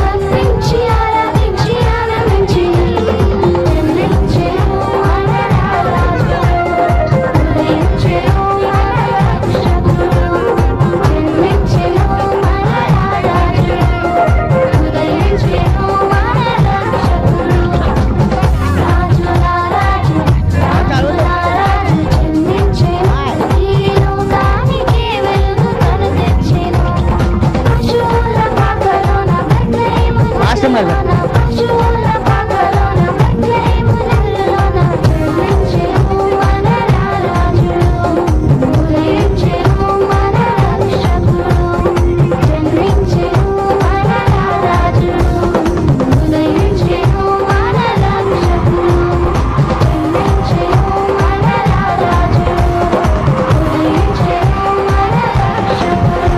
ఆరాధించి ఆరాధించి ఆనందించి జన్మించెను వరరాజుడు, ఉదయించెను వరరక్షకుడు. జన్మించెను వరరాజుడు, ఉదయించెను వరరక్షకుడు. రాజుల రాజు రాజుల రాజు జన్మించెను. ఈ లోకానికి వెలుగు తను తెచ్చెను. పశువుల పాకలోన బెత్లెహేములోన, పశువుల పాకలోన బెత్లెహేములోన జన్మించెను వరరాజుడు, ఉదయించెను వరరక్షకుడు. జన్మించెను వరరాజుడు, ఉదయించెను వరరక్షకుడు. జన్మించెను వరరాజుడు, ఉదయించెను వరరక్షకుడు.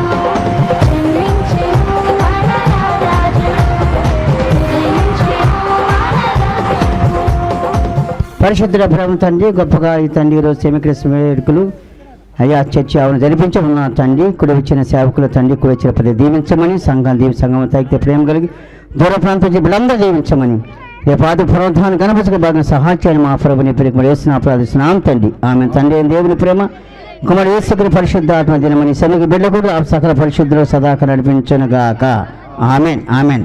జన్మించెను వరరాజుడు, ఉదయించెను వరరక్షకుడు.
పరిశుద్ధుల ప్రేమ తండ్రి, గొప్పగా ఈ తండ్రి ఈరోజు సెమిక్రిస్ వేడుకలు అయ్యా చర్చి ఆవును జరిపించమన్న తండ్రి. కుడి వచ్చిన సేవకుల తండ్రి కుడి వచ్చిన పది దీవించమని, సంఘం తగ్గితే ప్రేమ కలిగి దూర ప్రాంతం బిడ్డలందరూ దీవించమని, రేపాది పునరుద్ధాన గణపతికి బాగా సహాయం చేయండి మా ప్రభుని పిలికి వేసిన ప్రార్థిస్తున్నాం తండ్రి. ఆమె తండ్రి అయిన దేవుని ప్రేమ కుమారు యేసుక్రీస్తు పరిశుద్ధాత్మ దినమని సన్నిధి బిడ్డ కూడా సకల పరిశుద్ధులు సదాక నడిపించనుగాక. ఆమెన్.